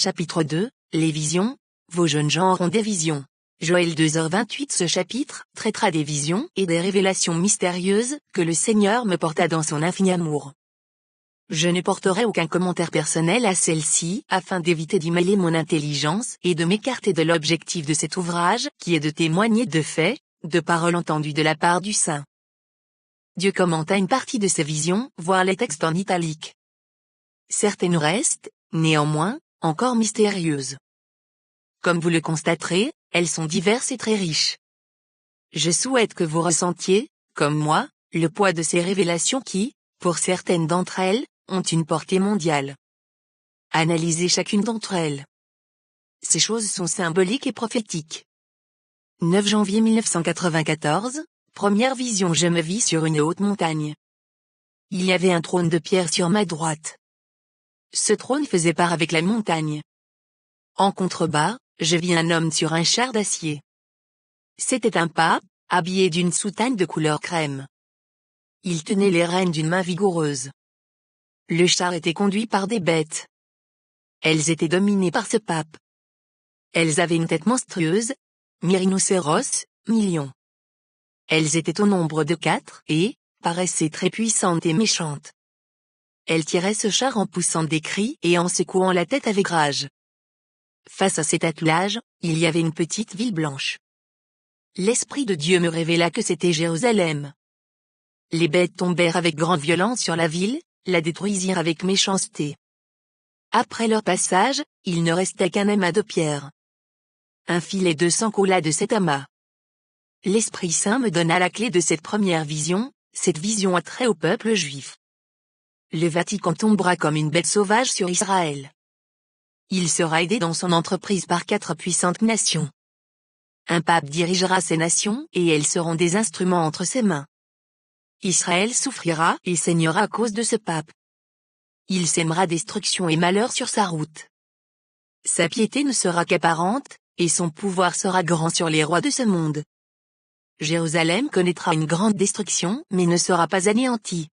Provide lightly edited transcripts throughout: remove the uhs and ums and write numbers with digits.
Chapitre 2, les visions. Vos jeunes gens auront des visions. Joël 2h28. Ce chapitre traitera des visions et des révélations mystérieuses que le Seigneur me porta dans son infini amour. Je ne porterai aucun commentaire personnel à celle-ci afin d'éviter d'y mêler mon intelligence et de m'écarter de l'objectif de cet ouvrage qui est de témoigner de faits, de paroles entendues de la part du Saint. Dieu commenta une partie de ces visions, voir les textes en italique. Certaines restent, néanmoins, encore mystérieuses. Comme vous le constaterez, elles sont diverses et très riches. Je souhaite que vous ressentiez, comme moi, le poids de ces révélations qui, pour certaines d'entre elles, ont une portée mondiale. Analysez chacune d'entre elles. Ces choses sont symboliques et prophétiques. 9 janvier 1994, première vision. Je me vis sur une haute montagne. Il y avait un trône de pierre sur ma droite. Ce trône faisait part avec la montagne. En contrebas, je vis un homme sur un char d'acier. C'était un pape, habillé d'une soutane de couleur crème. Il tenait les rênes d'une main vigoureuse. Le char était conduit par des bêtes. Elles étaient dominées par ce pape. Elles avaient une tête monstrueuse, mi-rhinocéros, mi-lion. Elles étaient au nombre de 4 et paraissaient très puissantes et méchantes. Elles tiraient ce char en poussant des cris et en secouant la tête avec rage. Face à cet attelage, il y avait une petite ville blanche. L'Esprit de Dieu me révéla que c'était Jérusalem. Les bêtes tombèrent avec grande violence sur la ville, la détruisirent avec méchanceté. Après leur passage, il ne restait qu'un amas de pierre. Un filet de sang coula de cet amas. L'Esprit Saint me donna la clé de cette première vision, cette vision a trait au peuple juif. Le Vatican tombera comme une bête sauvage sur Israël. Il sera aidé dans son entreprise par 4 puissantes nations. Un pape dirigera ces nations et elles seront des instruments entre ses mains. Israël souffrira et saignera à cause de ce pape. Il sèmera destruction et malheur sur sa route. Sa piété ne sera qu'apparente, et son pouvoir sera grand sur les rois de ce monde. Jérusalem connaîtra une grande destruction mais ne sera pas anéantie.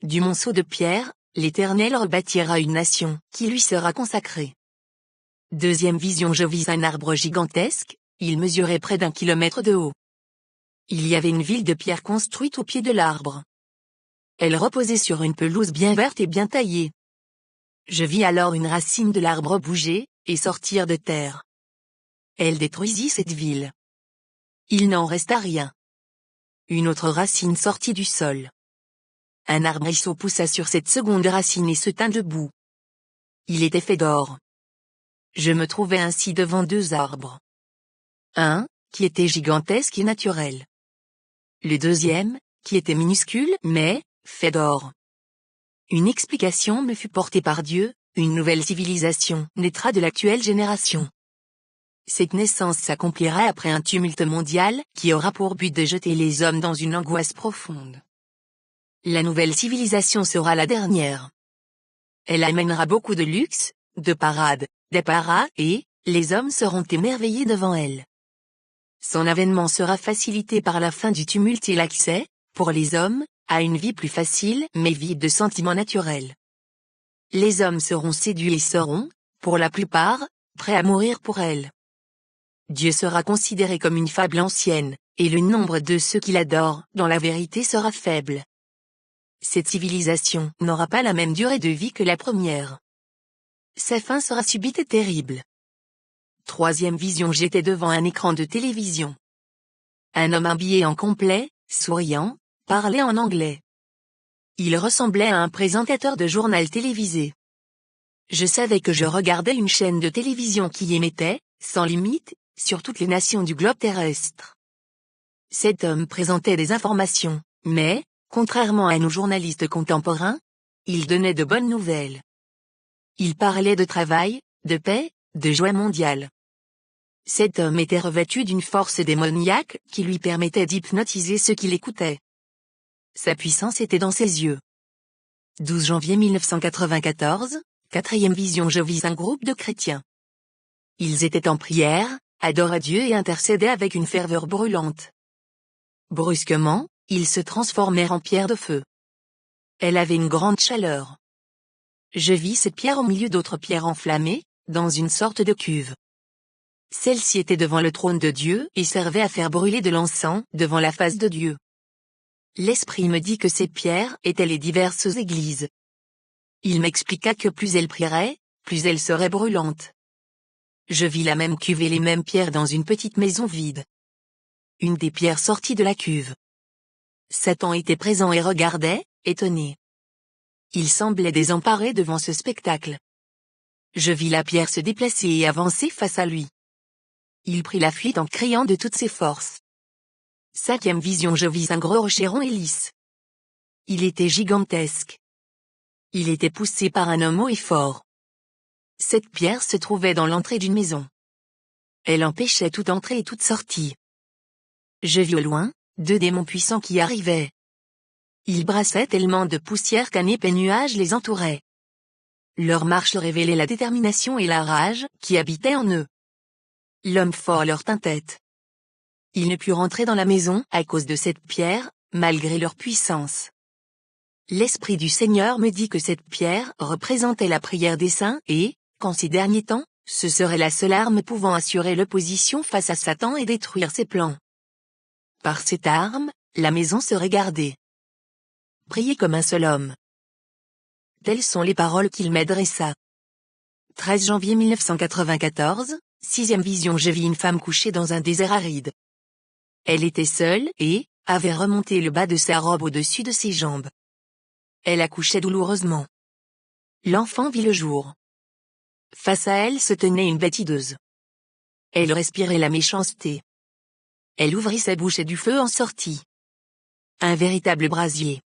Du monceau de pierre, l'Éternel rebâtira une nation qui lui sera consacrée. Deuxième vision. Je vis un arbre gigantesque, il mesurait près d'1 kilomètre de haut. Il y avait une ville de pierre construite au pied de l'arbre. Elle reposait sur une pelouse bien verte et bien taillée. Je vis alors une racine de l'arbre bouger, et sortir de terre. Elle détruisit cette ville. Il n'en resta rien. Une autre racine sortit du sol. Un arbrisseau poussa sur cette seconde racine et se tint debout. Il était fait d'or. Je me trouvais ainsi devant 2 arbres. Un, qui était gigantesque et naturel. Le deuxième, qui était minuscule mais, fait d'or. Une explication me fut portée par Dieu, une nouvelle civilisation naîtra de l'actuelle génération. Cette naissance s'accomplira après un tumulte mondial qui aura pour but de jeter les hommes dans une angoisse profonde. La nouvelle civilisation sera la dernière. Elle amènera beaucoup de luxe, de parades, d'apparats et les hommes seront émerveillés devant elle. Son avènement sera facilité par la fin du tumulte et l'accès, pour les hommes, à une vie plus facile mais vide de sentiments naturels. Les hommes seront séduits et seront, pour la plupart, prêts à mourir pour elle. Dieu sera considéré comme une fable ancienne, et le nombre de ceux qui l'adorent dans la vérité sera faible. Cette civilisation n'aura pas la même durée de vie que la première. Sa fin sera subite et terrible. Troisième vision. J'étais devant un écran de télévision. Un homme habillé en complet, souriant, parlait en anglais. Il ressemblait à un présentateur de journal télévisé. Je savais que je regardais une chaîne de télévision qui émettait, sans limite, sur toutes les nations du globe terrestre. Cet homme présentait des informations, mais, contrairement à nos journalistes contemporains, il donnait de bonnes nouvelles. Il parlait de travail, de paix, de joie mondiale. Cet homme était revêtu d'une force démoniaque qui lui permettait d'hypnotiser ceux qui l'écoutaient. Sa puissance était dans ses yeux. 12 janvier 1994, quatrième vision. Je vis un groupe de chrétiens. Ils étaient en prière, adoraient Dieu et intercédaient avec une ferveur brûlante. Brusquement, ils se transformèrent en pierre de feu. Elle avait une grande chaleur. Je vis cette pierre au milieu d'autres pierres enflammées, dans une sorte de cuve. Celle-ci était devant le trône de Dieu et servait à faire brûler de l'encens devant la face de Dieu. L'Esprit me dit que ces pierres étaient les diverses églises. Il m'expliqua que plus elles prieraient, plus elles seraient brûlantes. Je vis la même cuve et les mêmes pierres dans une petite maison vide. Une des pierres sortit de la cuve. Satan était présent et regardait, étonné. Il semblait désemparé devant ce spectacle. Je vis la pierre se déplacer et avancer face à lui. Il prit la fuite en criant de toutes ses forces. 5e vision. Je vis un gros rocher rond et lisse. Il était gigantesque. Il était poussé par un homme haut et fort. Cette pierre se trouvait dans l'entrée d'une maison. Elle empêchait toute entrée et toute sortie. Je vis au loin 2 démons puissants qui arrivaient. Ils brassaient tellement de poussière qu'un épais nuage les entourait. Leur marche révélait la détermination et la rage qui habitaient en eux. L'homme fort leur tint tête. Ils ne purent entrer dans la maison à cause de cette pierre, malgré leur puissance. L'Esprit du Seigneur me dit que cette pierre représentait la prière des saints et, qu'en ces derniers temps, ce serait la seule arme pouvant assurer l'opposition face à Satan et détruire ses plans. Par cette arme, la maison serait gardée. Priez comme un seul homme. Telles sont les paroles qu'il m'adressa. 13 janvier 1994, 6e vision. Je vis une femme couchée dans un désert aride. Elle était seule et avait remonté le bas de sa robe au-dessus de ses jambes. Elle accouchait douloureusement. L'enfant vit le jour. Face à elle se tenait une bête hideuse. Elle respirait la méchanceté. Elle ouvrit sa bouche et du feu en sortit. Un véritable brasier.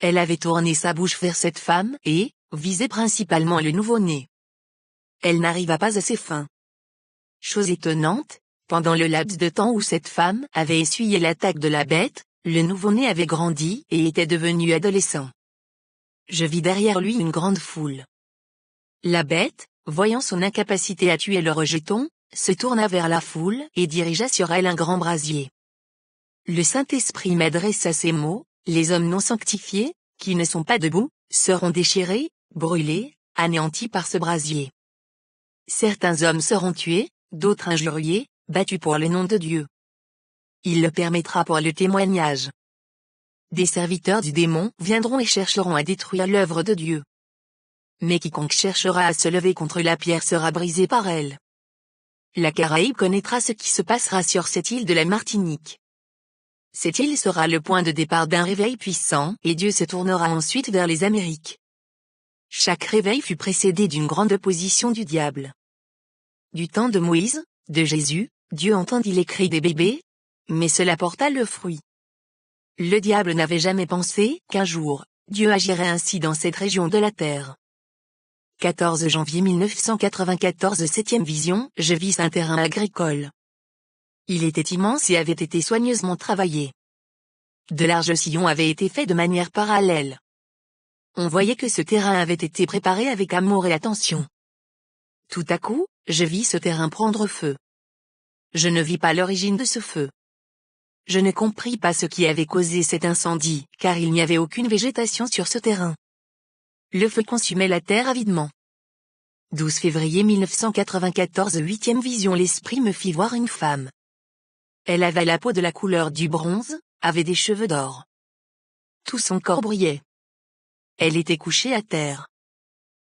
Elle avait tourné sa bouche vers cette femme et visait principalement le nouveau-né. Elle n'arriva pas à ses fins. Chose étonnante, pendant le laps de temps où cette femme avait essuyé l'attaque de la bête, le nouveau-né avait grandi et était devenu adolescent. Je vis derrière lui une grande foule. La bête, voyant son incapacité à tuer le rejeton, se tourna vers la foule et dirigea sur elle un grand brasier. Le Saint-Esprit m'adressa ces mots: les hommes non sanctifiés, qui ne sont pas debout, seront déchirés, brûlés, anéantis par ce brasier. Certains hommes seront tués, d'autres injuriés, battus pour le nom de Dieu. Il le permettra pour le témoignage. Des serviteurs du démon viendront et chercheront à détruire l'œuvre de Dieu. Mais quiconque cherchera à se lever contre la pierre sera brisé par elle. La Caraïbe connaîtra ce qui se passera sur cette île de la Martinique. Cette île sera le point de départ d'un réveil puissant et Dieu se tournera ensuite vers les Amériques. Chaque réveil fut précédé d'une grande opposition du diable. Du temps de Moïse, de Jésus, Dieu entendit les cris des bébés, mais cela porta le fruit. Le diable n'avait jamais pensé qu'un jour, Dieu agirait ainsi dans cette région de la terre. 14 janvier 1994. 7e vision. Je vis un terrain agricole. Il était immense et avait été soigneusement travaillé. De larges sillons avaient été faits de manière parallèle. On voyait que ce terrain avait été préparé avec amour et attention. Tout à coup, je vis ce terrain prendre feu. Je ne vis pas l'origine de ce feu. Je ne compris pas ce qui avait causé cet incendie, car il n'y avait aucune végétation sur ce terrain. Le feu consumait la terre avidement. 12 février 1994. 8e vision. L'Esprit me fit voir une femme. Elle avait la peau de la couleur du bronze, avait des cheveux d'or. Tout son corps brillait. Elle était couchée à terre.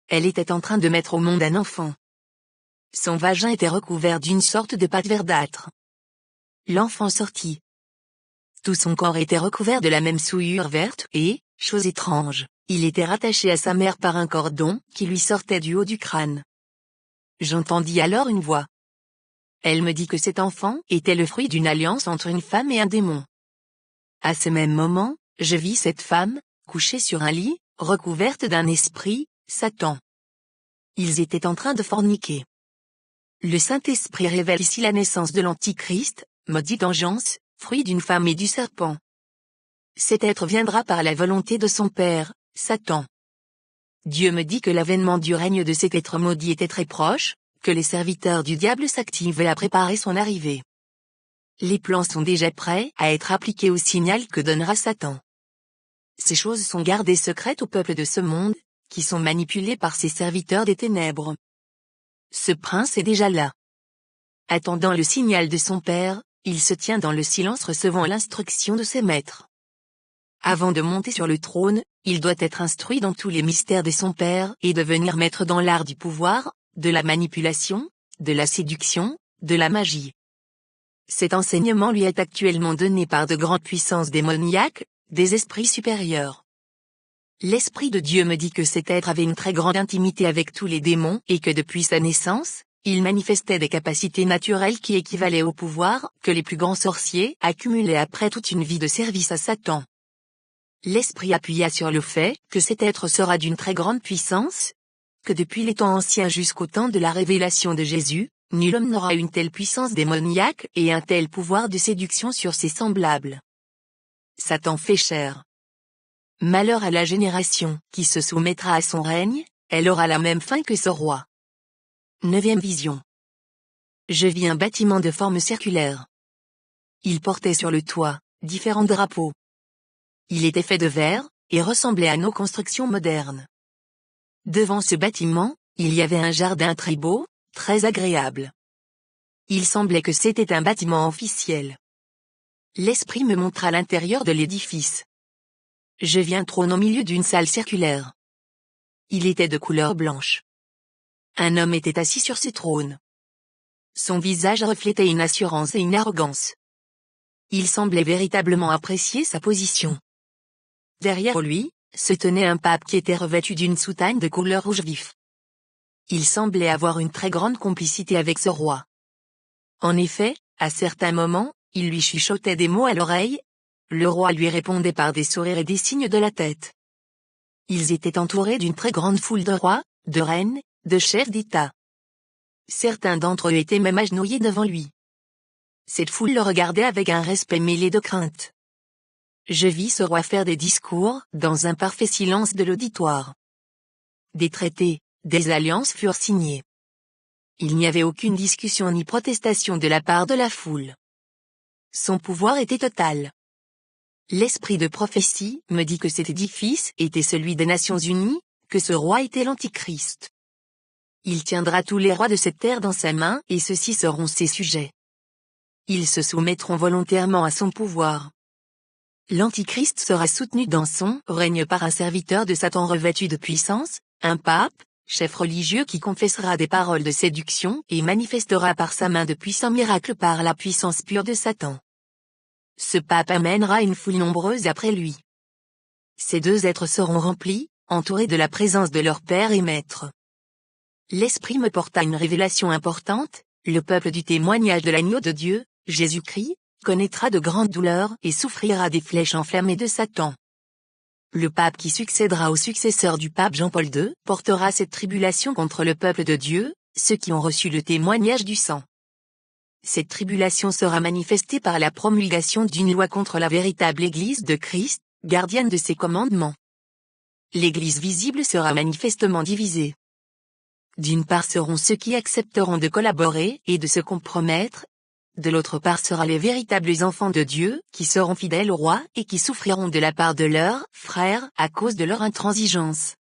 Elle était en train de mettre au monde un enfant. Son vagin était recouvert d'une sorte de pâte verdâtre. L'enfant sortit. Tout son corps était recouvert de la même souillure verte et, chose étrange, il était rattaché à sa mère par un cordon qui lui sortait du haut du crâne. J'entendis alors une voix. Elle me dit que cet enfant était le fruit d'une alliance entre une femme et un démon. À ce même moment, je vis cette femme, couchée sur un lit, recouverte d'un esprit, Satan. Ils étaient en train de forniquer. Le Saint-Esprit révèle ici la naissance de l'Antichrist, maudit vengeance, fruit d'une femme et du serpent. Cet être viendra par la volonté de son père, Satan. Dieu me dit que l'avènement du règne de cet être maudit était très proche, que les serviteurs du diable s'activaient à préparer son arrivée. Les plans sont déjà prêts à être appliqués au signal que donnera Satan. Ces choses sont gardées secrètes au peuple de ce monde, qui sont manipulés par ces serviteurs des ténèbres. Ce prince est déjà là. Attendant le signal de son père, il se tient dans le silence recevant l'instruction de ses maîtres. Avant de monter sur le trône, il doit être instruit dans tous les mystères de son père et devenir maître dans l'art du pouvoir, de la manipulation, de la séduction, de la magie. Cet enseignement lui est actuellement donné par de grandes puissances démoniaques, des esprits supérieurs. L'Esprit de Dieu me dit que cet être avait une très grande intimité avec tous les démons et que depuis sa naissance, il manifestait des capacités naturelles qui équivalaient au pouvoir que les plus grands sorciers accumulaient après toute une vie de service à Satan. L'Esprit appuya sur le fait que cet être sera d'une très grande puissance, que depuis les temps anciens jusqu'au temps de la révélation de Jésus, nul homme n'aura une telle puissance démoniaque et un tel pouvoir de séduction sur ses semblables. Satan fait chair. Malheur à la génération qui se soumettra à son règne, elle aura la même fin que ce roi. 9e vision. Je vis un bâtiment de forme circulaire. Il portait sur le toit différents drapeaux. Il était fait de verre, et ressemblait à nos constructions modernes. Devant ce bâtiment, il y avait un jardin très beau, très agréable. Il semblait que c'était un bâtiment officiel. L'esprit me montra l'intérieur de l'édifice. Je vis un trône au milieu d'une salle circulaire. Il était de couleur blanche. Un homme était assis sur ce trône. Son visage reflétait une assurance et une arrogance. Il semblait véritablement apprécier sa position. Derrière lui, se tenait un pape qui était revêtu d'une soutane de couleur rouge vif. Il semblait avoir une très grande complicité avec ce roi. En effet, à certains moments, il lui chuchotait des mots à l'oreille. Le roi lui répondait par des sourires et des signes de la tête. Ils étaient entourés d'une très grande foule de rois, de reines, de chefs d'État. Certains d'entre eux étaient même agenouillés devant lui. Cette foule le regardait avec un respect mêlé de crainte. Je vis ce roi faire des discours, dans un parfait silence de l'auditoire. Des traités, des alliances furent signés. Il n'y avait aucune discussion ni protestation de la part de la foule. Son pouvoir était total. L'esprit de prophétie me dit que cet édifice était celui des Nations Unies, que ce roi était l'Antichrist. Il tiendra tous les rois de cette terre dans sa main et ceux-ci seront ses sujets. Ils se soumettront volontairement à son pouvoir. L'Antichrist sera soutenu dans son règne par un serviteur de Satan revêtu de puissance, un pape, chef religieux qui confessera des paroles de séduction et manifestera par sa main de puissants miracles par la puissance pure de Satan. Ce pape amènera une foule nombreuse après lui. Ces deux êtres seront remplis, entourés de la présence de leur Père et Maître. L'Esprit me porta une révélation importante, le peuple du témoignage de l'agneau de Dieu, Jésus-Christ, connaîtra de grandes douleurs et souffrira des flèches enflammées de Satan. Le pape qui succédera au successeur du pape Jean-Paul II portera cette tribulation contre le peuple de Dieu, ceux qui ont reçu le témoignage du sang. Cette tribulation sera manifestée par la promulgation d'une loi contre la véritable Église de Christ, gardienne de ses commandements. L'Église visible sera manifestement divisée. D'une part seront ceux qui accepteront de collaborer et de se compromettre. De l'autre part sera les véritables enfants de Dieu, qui seront fidèles au roi et qui souffriront de la part de leurs frères à cause de leur intransigeance.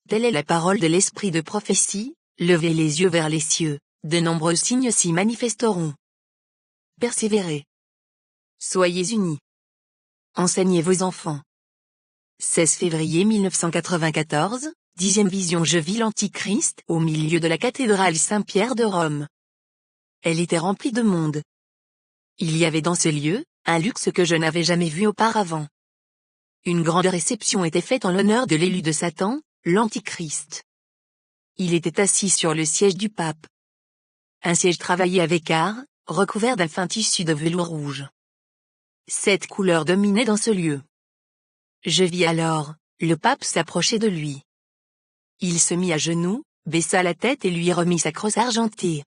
Telle est la parole de l'esprit de prophétie, levez les yeux vers les cieux, de nombreux signes s'y manifesteront. Persévérez. Soyez unis. Enseignez vos enfants. 16 février 1994, 10e vision. Je vis l'Antichrist au milieu de la cathédrale Saint-Pierre de Rome. Elle était remplie de monde. Il y avait dans ce lieu, un luxe que je n'avais jamais vu auparavant. Une grande réception était faite en l'honneur de l'élu de Satan, l'Antichrist. Il était assis sur le siège du pape. Un siège travaillé avec art, recouvert d'un fin tissu de velours rouge. 7 couleurs dominaient dans ce lieu. Je vis alors, le pape s'approcher de lui. Il se mit à genoux, baissa la tête et lui remit sa crosse argentée.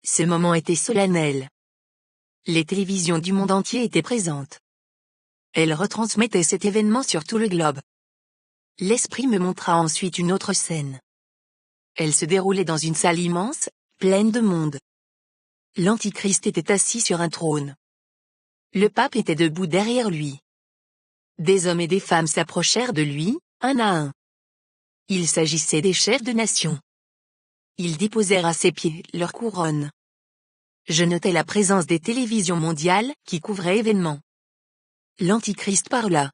Ce moment était solennel. Les télévisions du monde entier étaient présentes. Elles retransmettaient cet événement sur tout le globe. L'esprit me montra ensuite une autre scène. Elle se déroulait dans une salle immense, pleine de monde. L'Antichrist était assis sur un trône. Le pape était debout derrière lui. Des hommes et des femmes s'approchèrent de lui, un à un. Il s'agissait des chefs de nation. ils déposèrent à ses pieds leur couronne. Je notais la présence des télévisions mondiales qui couvraient événements. L'Antichrist parla.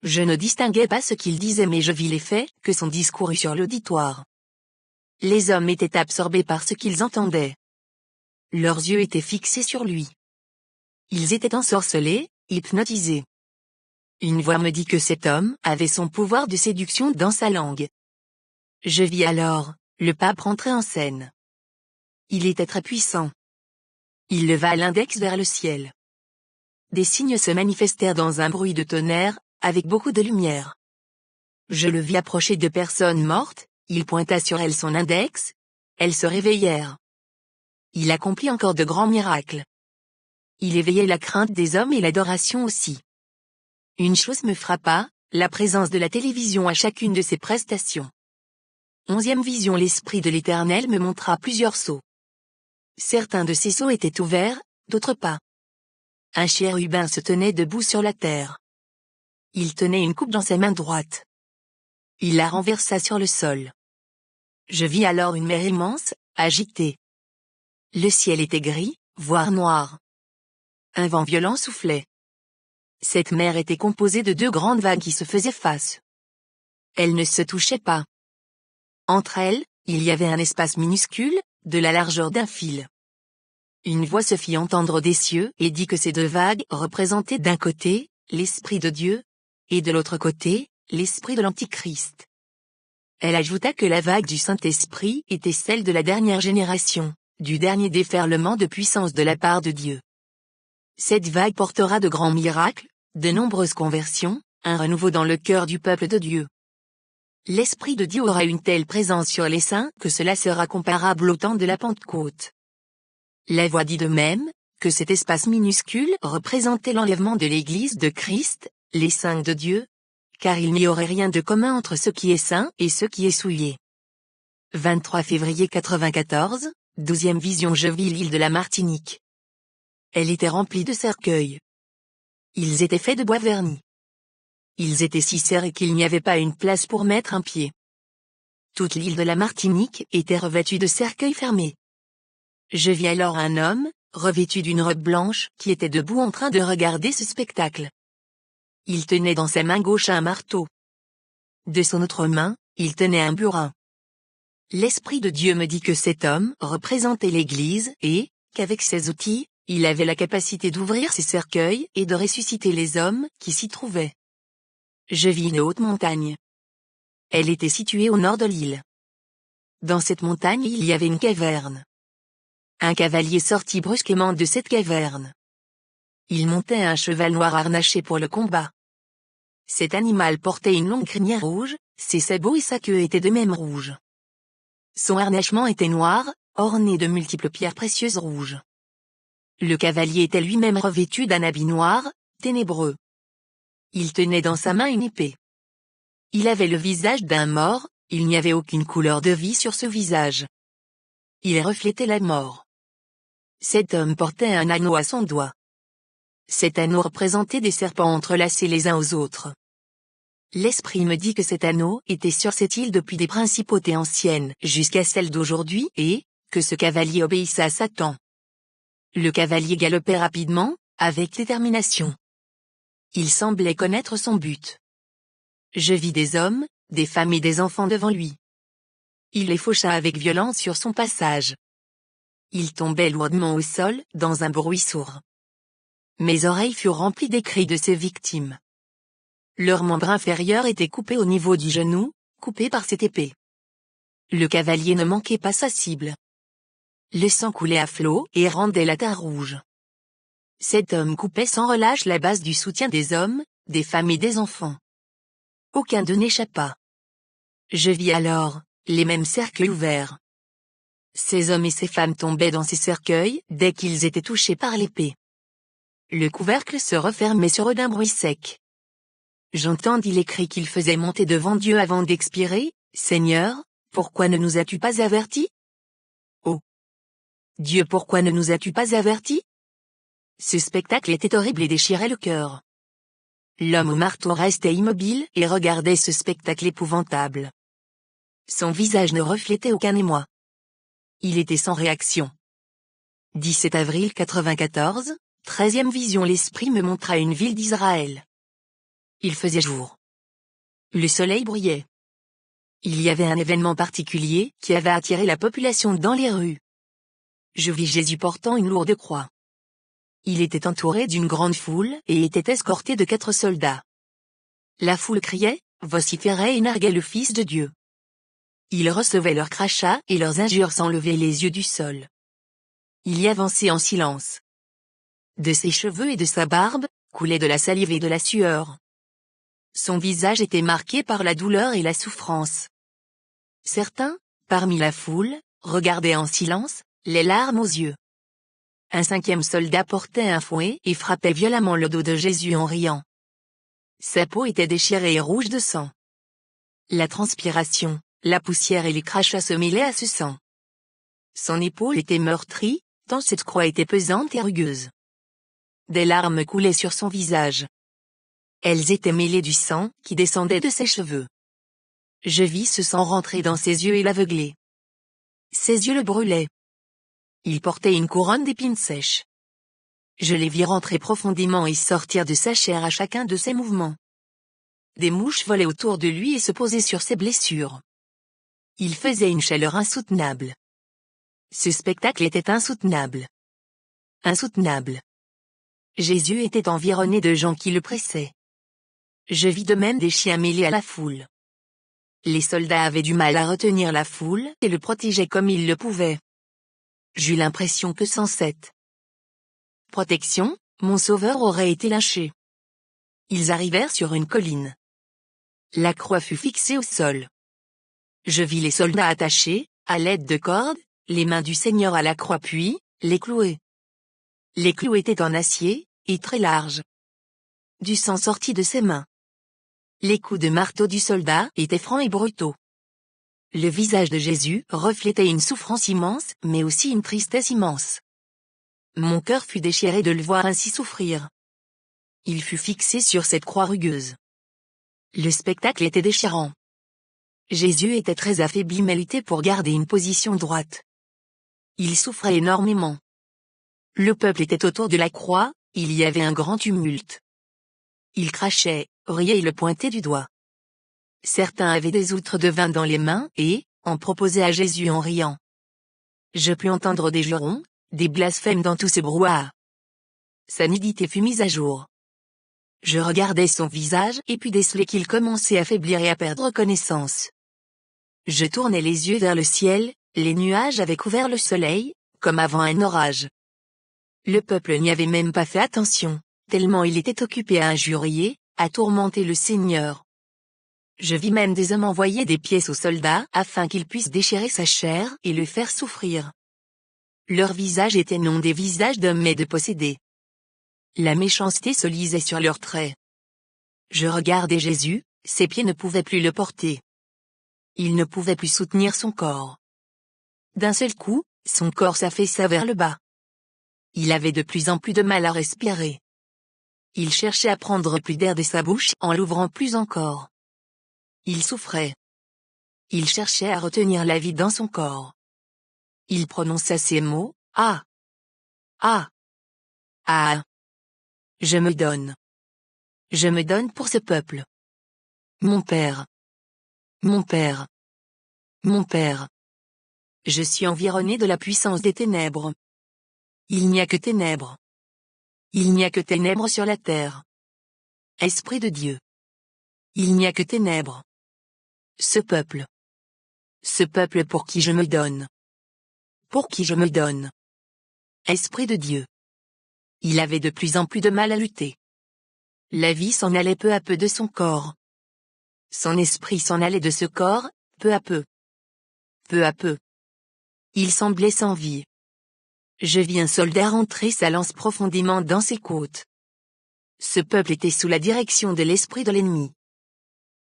Je ne distinguais pas ce qu'il disait mais je vis l'effet que son discours eut sur l'auditoire. Les hommes étaient absorbés par ce qu'ils entendaient. Leurs yeux étaient fixés sur lui. Ils étaient ensorcelés, hypnotisés. Une voix me dit que cet homme avait son pouvoir de séduction dans sa langue. Je vis alors le pape rentrer en scène. Il était très puissant. Il leva l'index vers le ciel. Des signes se manifestèrent dans un bruit de tonnerre, avec beaucoup de lumière. Je le vis approcher de personnes mortes, il pointa sur elles son index, elles se réveillèrent. Il accomplit encore de grands miracles. Il éveillait la crainte des hommes et l'adoration aussi. Une chose me frappa, la présence de la télévision à chacune de ses prestations. 11e vision. L'Esprit de l'Éternel me montra plusieurs sceaux. Certains de ces sceaux étaient ouverts, d'autres pas. Un chérubin se tenait debout sur la terre. Il tenait une coupe dans sa main droite. Il la renversa sur le sol. Je vis alors une mer immense, agitée. Le ciel était gris, voire noir. Un vent violent soufflait. Cette mer était composée de 2 grandes vagues qui se faisaient face. Elles ne se touchaient pas. Entre elles, il y avait un espace minuscule, de la largeur d'un fil. Une voix se fit entendre des cieux et dit que ces 2 vagues représentaient d'un côté, l'Esprit de Dieu, et de l'autre côté, l'Esprit de l'Antichrist. Elle ajouta que la vague du Saint-Esprit était celle de la dernière génération, du dernier déferlement de puissance de la part de Dieu. Cette vague portera de grands miracles, de nombreuses conversions, un renouveau dans le cœur du peuple de Dieu. L'Esprit de Dieu aura une telle présence sur les saints que cela sera comparable au temps de la Pentecôte. La voix dit de même, que cet espace minuscule représentait l'enlèvement de l'Église de Christ, les saints de Dieu, car il n'y aurait rien de commun entre ce qui est saint et ce qui est souillé. 23 février 94, 12e vision. Je vis l'île de la Martinique. Elle était remplie de cercueils. Ils étaient faits de bois verni. Ils étaient si serrés qu'il n'y avait pas une place pour mettre un pied. Toute l'île de la Martinique était revêtue de cercueils fermés. Je vis alors un homme, revêtu d'une robe blanche, qui était debout en train de regarder ce spectacle. Il tenait dans sa main gauche un marteau. De son autre main, il tenait un burin. L'Esprit de Dieu me dit que cet homme représentait l'Église et, qu'avec ses outils, il avait la capacité d'ouvrir ces cercueils et de ressusciter les hommes qui s'y trouvaient. Je vis une haute montagne. Elle était située au nord de l'île. Dans cette montagne il y avait une caverne. Un cavalier sortit brusquement de cette caverne. Il montait un cheval noir harnaché pour le combat. Cet animal portait une longue crinière rouge, ses sabots et sa queue étaient de même rouge. Son harnachement était noir, orné de multiples pierres précieuses rouges. Le cavalier était lui-même revêtu d'un habit noir, ténébreux. Il tenait dans sa main une épée. Il avait le visage d'un mort, il n'y avait aucune couleur de vie sur ce visage. Il reflétait la mort. Cet homme portait un anneau à son doigt. Cet anneau représentait des serpents entrelacés les uns aux autres. L'Esprit me dit que cet anneau était sur cette île depuis des principautés anciennes jusqu'à celle d'aujourd'hui et, que ce cavalier obéissait à Satan. Le cavalier galopait rapidement, avec détermination. Il semblait connaître son but. Je vis des hommes, des femmes et des enfants devant lui. Il les faucha avec violence sur son passage. Il tombait lourdement au sol, dans un bruit sourd. Mes oreilles furent remplies des cris de ses victimes. Leur membre inférieur était coupé au niveau du genou, coupé par cette épée. Le cavalier ne manquait pas sa cible. Le sang coulait à flots et rendait la terre rouge. Cet homme coupait sans relâche la base du soutien des hommes, des femmes et des enfants. Aucun d'eux n'échappa. Je vis alors les mêmes cercueils ouverts. Ces hommes et ces femmes tombaient dans ces cercueils dès qu'ils étaient touchés par l'épée. Le couvercle se refermait sur eux d'un bruit sec. J'entendis les cris qu'ils faisaient monter devant Dieu avant d'expirer. « Seigneur, pourquoi ne nous as-tu pas avertis ? Oh Dieu, pourquoi ne nous as-tu pas avertis ?» Ce spectacle était horrible et déchirait le cœur. L'homme au marteau restait immobile et regardait ce spectacle épouvantable. Son visage ne reflétait aucun émoi. Il était sans réaction. 17 avril 94, 13e vision. L'Esprit me montra une ville d'Israël. Il faisait jour. Le soleil brillait. Il y avait un événement particulier qui avait attiré la population dans les rues. Je vis Jésus portant une lourde croix. Il était entouré d'une grande foule et était escorté de 4 soldats. La foule criait, vociférait et narguait le Fils de Dieu. Il recevait leurs crachats et leurs injures sans lever les yeux du sol. Il y avançait en silence. De ses cheveux et de sa barbe, coulait de la salive et de la sueur. Son visage était marqué par la douleur et la souffrance. Certains, parmi la foule, regardaient en silence, les larmes aux yeux. Un 5e soldat portait un fouet et frappait violemment le dos de Jésus en riant. Sa peau était déchirée et rouge de sang. La transpiration, la poussière et les crachats se mêlaient à ce sang. Son épaule était meurtrie, tant cette croix était pesante et rugueuse. Des larmes coulaient sur son visage. Elles étaient mêlées du sang qui descendait de ses cheveux. Je vis ce sang rentrer dans ses yeux et l'aveugler. Ses yeux le brûlaient. Il portait une couronne d'épines sèches. Je les vis rentrer profondément et sortir de sa chair à chacun de ses mouvements. Des mouches volaient autour de lui et se posaient sur ses blessures. Il faisait une chaleur insoutenable. Ce spectacle était insoutenable. Insoutenable. Jésus était environné de gens qui le pressaient. Je vis de même des chiens mêlés à la foule. Les soldats avaient du mal à retenir la foule et le protégeaient comme ils le pouvaient. J'eus l'impression que sans cette protection, mon sauveur aurait été lynché. Ils arrivèrent sur une colline. La croix fut fixée au sol. Je vis les soldats attachés, à l'aide de cordes, les mains du Seigneur à la croix puis, les clouer. Les clous étaient en acier, et très larges. Du sang sortit de ses mains. Les coups de marteau du soldat étaient francs et brutaux. Le visage de Jésus reflétait une souffrance immense, mais aussi une tristesse immense. Mon cœur fut déchiré de le voir ainsi souffrir. Il fut fixé sur cette croix rugueuse. Le spectacle était déchirant. Jésus était très affaibli mais luttait pour garder une position droite. Il souffrait énormément. Le peuple était autour de la croix, il y avait un grand tumulte. Il crachait, riait et le pointait du doigt. Certains avaient des outres de vin dans les mains et, en proposaient à Jésus en riant. Je pus entendre des jurons, des blasphèmes dans tout ce brouhaha. Sa nudité fut mise à jour. Je regardais son visage et puis décelai qu'il commençait à faiblir et à perdre connaissance. Je tournai les yeux vers le ciel, les nuages avaient couvert le soleil, comme avant un orage. Le peuple n'y avait même pas fait attention, tellement il était occupé à injurier, à tourmenter le Seigneur. Je vis même des hommes envoyer des pièces aux soldats afin qu'ils puissent déchirer sa chair et le faire souffrir. Leurs visages étaient non des visages d'hommes mais de possédés. La méchanceté se lisait sur leurs traits. Je regardais Jésus, ses pieds ne pouvaient plus le porter. Il ne pouvait plus soutenir son corps. D'un seul coup, son corps s'affaissa vers le bas. Il avait de plus en plus de mal à respirer. Il cherchait à prendre plus d'air de sa bouche en l'ouvrant plus encore. Il souffrait. Il cherchait à retenir la vie dans son corps. Il prononça ces mots, « Ah! Ah! Ah! Je me donne. Je me donne pour ce peuple. Mon Père. Mon Père. Mon Père. Je suis environné de la puissance des ténèbres. Il n'y a que ténèbres. Il n'y a que ténèbres sur la terre. Esprit de Dieu. Il n'y a que ténèbres. Ce peuple. Ce peuple pour qui je me donne. Pour qui je me donne. Esprit de Dieu. Il avait de plus en plus de mal à lutter. La vie s'en allait peu à peu de son corps. Son esprit s'en allait de ce corps, peu à peu. Peu à peu. Il semblait sans vie. Je vis un soldat rentrer sa lance profondément dans ses côtes. Ce peuple était sous la direction de l'esprit de l'ennemi.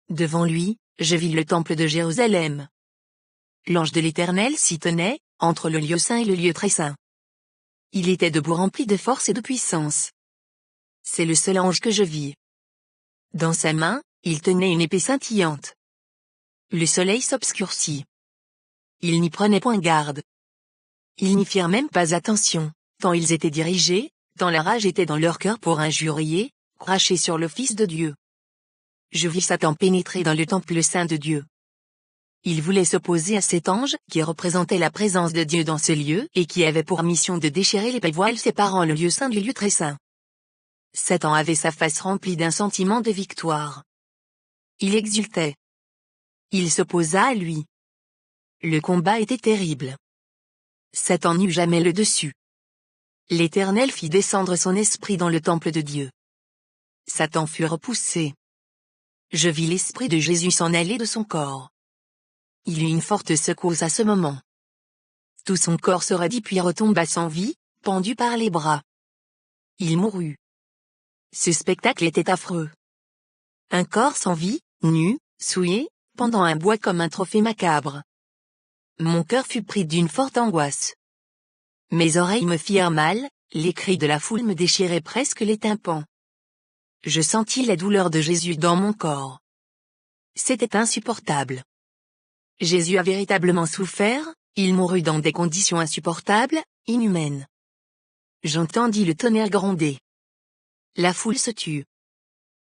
Devant lui, je vis le temple de Jérusalem. L'ange de l'Éternel s'y tenait, entre le lieu saint et le lieu très saint. Il était debout rempli de force et de puissance. C'est le seul ange que je vis. Dans sa main, il tenait une épée scintillante. Le soleil s'obscurcit. Il n'y prenait point garde. Ils n'y firent même pas attention, tant ils étaient dirigés, tant la rage était dans leur cœur pour injurier, cracher sur le Fils de Dieu. Je vis Satan pénétrer dans le temple saint de Dieu. Il voulait s'opposer à cet ange qui représentait la présence de Dieu dans ce lieu et qui avait pour mission de déchirer les voiles séparant le lieu saint du lieu très saint. Satan avait sa face remplie d'un sentiment de victoire. Il exultait. Il s'opposa à lui. Le combat était terrible. Satan n'eut jamais le dessus. L'Éternel fit descendre son esprit dans le temple de Dieu. Satan fut repoussé. Je vis l'esprit de Jésus s'en aller de son corps. Il eut une forte secousse à ce moment. Tout son corps se raidit puis retomba sans vie, pendu par les bras. Il mourut. Ce spectacle était affreux. Un corps sans vie, nu, souillé, pendant un bois comme un trophée macabre. Mon cœur fut pris d'une forte angoisse. Mes oreilles me firent mal, les cris de la foule me déchiraient presque les tympans. Je sentis la douleur de Jésus dans mon corps. C'était insupportable. Jésus a véritablement souffert, il mourut dans des conditions insupportables, inhumaines. J'entendis le tonnerre gronder. La foule se tut.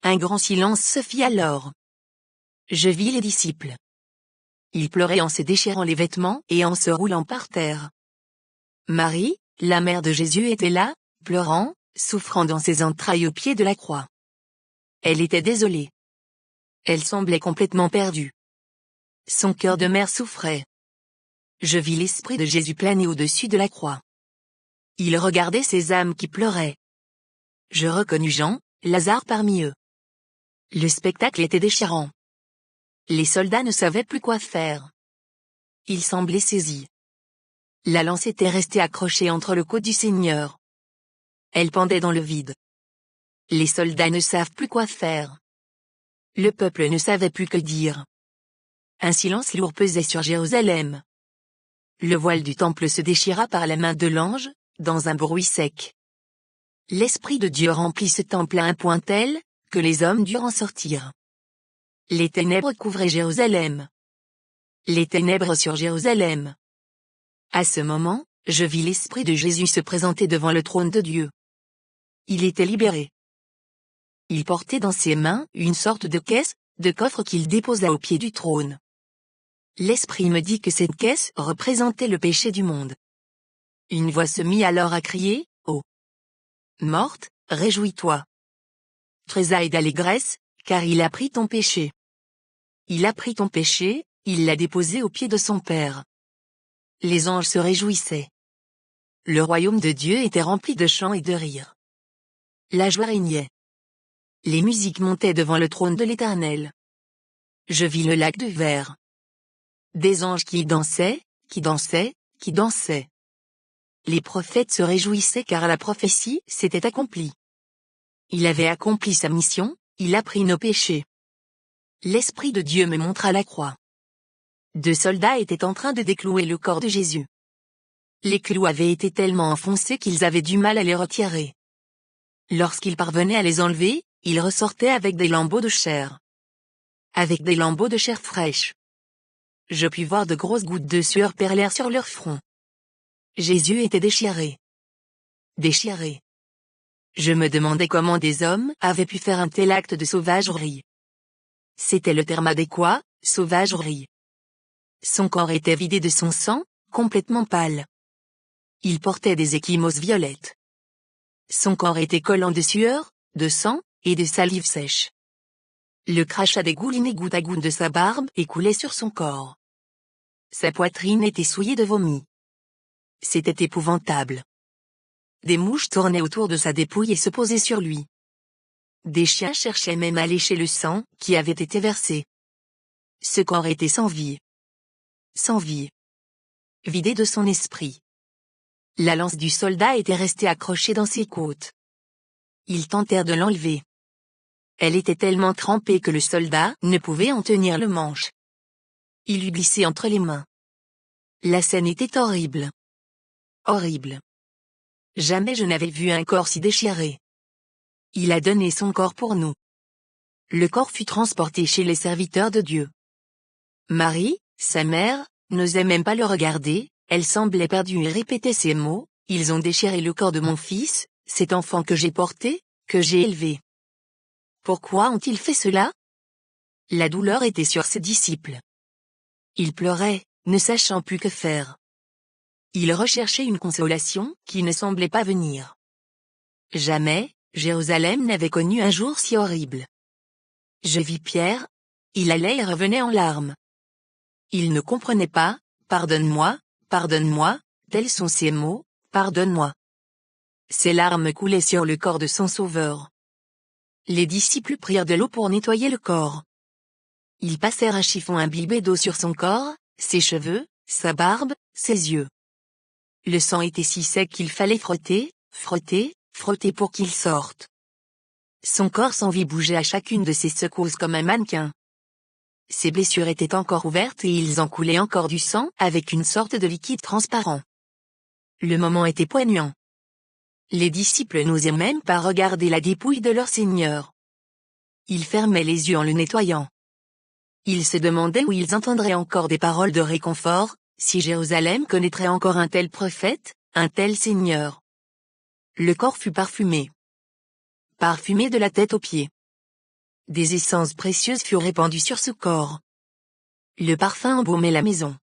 Un grand silence se fit alors. Je vis les disciples. Ils pleuraient en se déchirant les vêtements et en se roulant par terre. Marie, la mère de Jésus était là, pleurant, souffrant dans ses entrailles au pied de la croix. Elle était désolée. Elle semblait complètement perdue. Son cœur de mère souffrait. Je vis l'esprit de Jésus planer au-dessus de la croix. Il regardait ces âmes qui pleuraient. Je reconnus Jean, Lazare parmi eux. Le spectacle était déchirant. Les soldats ne savaient plus quoi faire. Ils semblaient saisis. La lance était restée accrochée entre le côte du Seigneur. Elle pendait dans le vide. Les soldats ne savent plus quoi faire. Le peuple ne savait plus que dire. Un silence lourd pesait sur Jérusalem. Le voile du temple se déchira par la main de l'ange, dans un bruit sec. L'Esprit de Dieu remplit ce temple à un point tel, que les hommes durent en sortir. Les ténèbres couvraient Jérusalem. Les ténèbres sur Jérusalem. À ce moment, je vis l'Esprit de Jésus se présenter devant le trône de Dieu. Il était libéré. Il portait dans ses mains une sorte de caisse, de coffre qu'il déposa au pied du trône. L'Esprit me dit que cette caisse représentait le péché du monde. Une voix se mit alors à crier, « Oh morte, réjouis-toi. Tressaille d'allégresse, car il a pris ton péché. Il a pris ton péché, il l'a déposé au pied de son Père. » Les anges se réjouissaient. Le royaume de Dieu était rempli de chants et de rires. La joie régnait. Les musiques montaient devant le trône de l'Éternel. Je vis le lac de verre. Des anges qui dansaient, qui dansaient, qui dansaient. Les prophètes se réjouissaient car la prophétie s'était accomplie. Il avait accompli sa mission, il a pris nos péchés. L'Esprit de Dieu me montra la croix. 2 soldats étaient en train de déclouer le corps de Jésus. Les clous avaient été tellement enfoncés qu'ils avaient du mal à les retirer. Lorsqu'ils parvenaient à les enlever, ils ressortaient avec des lambeaux de chair. Avec des lambeaux de chair fraîche. Je pus voir de grosses gouttes de sueur perlèrent sur leur front. Jésus était déchiré. Déchiré. Je me demandais comment des hommes avaient pu faire un tel acte de sauvagerie. C'était le terme adéquat, sauvagerie. Son corps était vidé de son sang, complètement pâle. Il portait des échymoses violettes. Son corps était collant de sueur, de sang, et de salive sèche. Le crachat dégoulinait goutte à goutte de sa barbe et coulait sur son corps. Sa poitrine était souillée de vomi. C'était épouvantable. Des mouches tournaient autour de sa dépouille et se posaient sur lui. Des chiens cherchaient même à lécher le sang qui avait été versé. Ce corps était sans vie. Sans vie. Vidé de son esprit. La lance du soldat était restée accrochée dans ses côtes. Ils tentèrent de l'enlever. Elle était tellement trempée que le soldat ne pouvait en tenir le manche. Il lui glissait entre les mains. La scène était horrible. Horrible. Jamais je n'avais vu un corps si déchiré. Il a donné son corps pour nous. Le corps fut transporté chez les serviteurs de Dieu. Marie, sa mère, n'osait même pas le regarder, Elle semblait perdue et répétait ces mots, « Ils ont déchiré le corps de mon fils, cet enfant que j'ai porté, que j'ai élevé. Pourquoi ont-ils fait cela ?» La douleur était sur ses disciples. Ils pleuraient, ne sachant plus que faire. Ils recherchaient une consolation qui ne semblait pas venir. Jamais, Jérusalem n'avait connu un jour si horrible. Je vis Pierre. Il allait et revenait en larmes. Il ne comprenait pas, « Pardonne-moi, pardonne-moi », tels sont ces mots, « Pardonne-moi ». Ses larmes coulaient sur le corps de son sauveur. Les disciples prirent de l'eau pour nettoyer le corps. Ils passèrent un chiffon imbibé d'eau sur son corps, ses cheveux, sa barbe, ses yeux. Le sang était si sec qu'il fallait frotter, frotter, frotter pour qu'il sorte. Son corps sans vie bougeait à chacune de ses secousses comme un mannequin. Ses blessures étaient encore ouvertes et ils en coulaient encore du sang avec une sorte de liquide transparent. Le moment était poignant. Les disciples n'osaient même pas regarder la dépouille de leur Seigneur. Ils fermaient les yeux en le nettoyant. Ils se demandaient où ils entendraient encore des paroles de réconfort, si Jérusalem connaîtrait encore un tel prophète, un tel Seigneur. Le corps fut parfumé. Parfumé de la tête aux pieds. Des essences précieuses furent répandues sur ce corps. Le parfum embaumait la maison.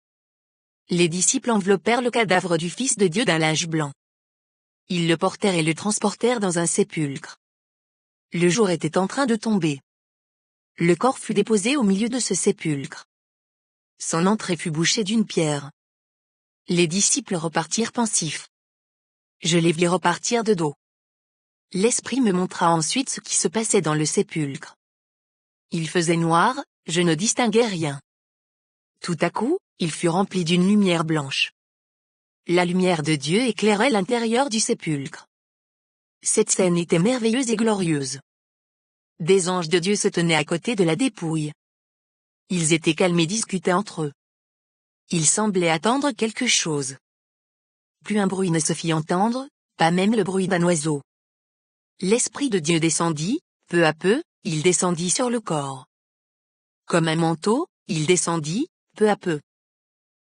Les disciples enveloppèrent le cadavre du Fils de Dieu d'un linge blanc. Ils le portèrent et le transportèrent dans un sépulcre. Le jour était en train de tomber. Le corps fut déposé au milieu de ce sépulcre. Son entrée fut bouchée d'une pierre. Les disciples repartirent pensifs. Je les vis repartir de dos. L'Esprit me montra ensuite ce qui se passait dans le sépulcre. Il faisait noir, je ne distinguais rien. Tout à coup, il fut rempli d'une lumière blanche. La lumière de Dieu éclairait l'intérieur du sépulcre. Cette scène était merveilleuse et glorieuse. Des anges de Dieu se tenaient à côté de la dépouille. Ils étaient calmes et discutaient entre eux. Ils semblaient attendre quelque chose. Plus un bruit ne se fit entendre, pas même le bruit d'un oiseau. L'Esprit de Dieu descendit, peu à peu, il descendit sur le corps. Comme un manteau, il descendit, peu à peu.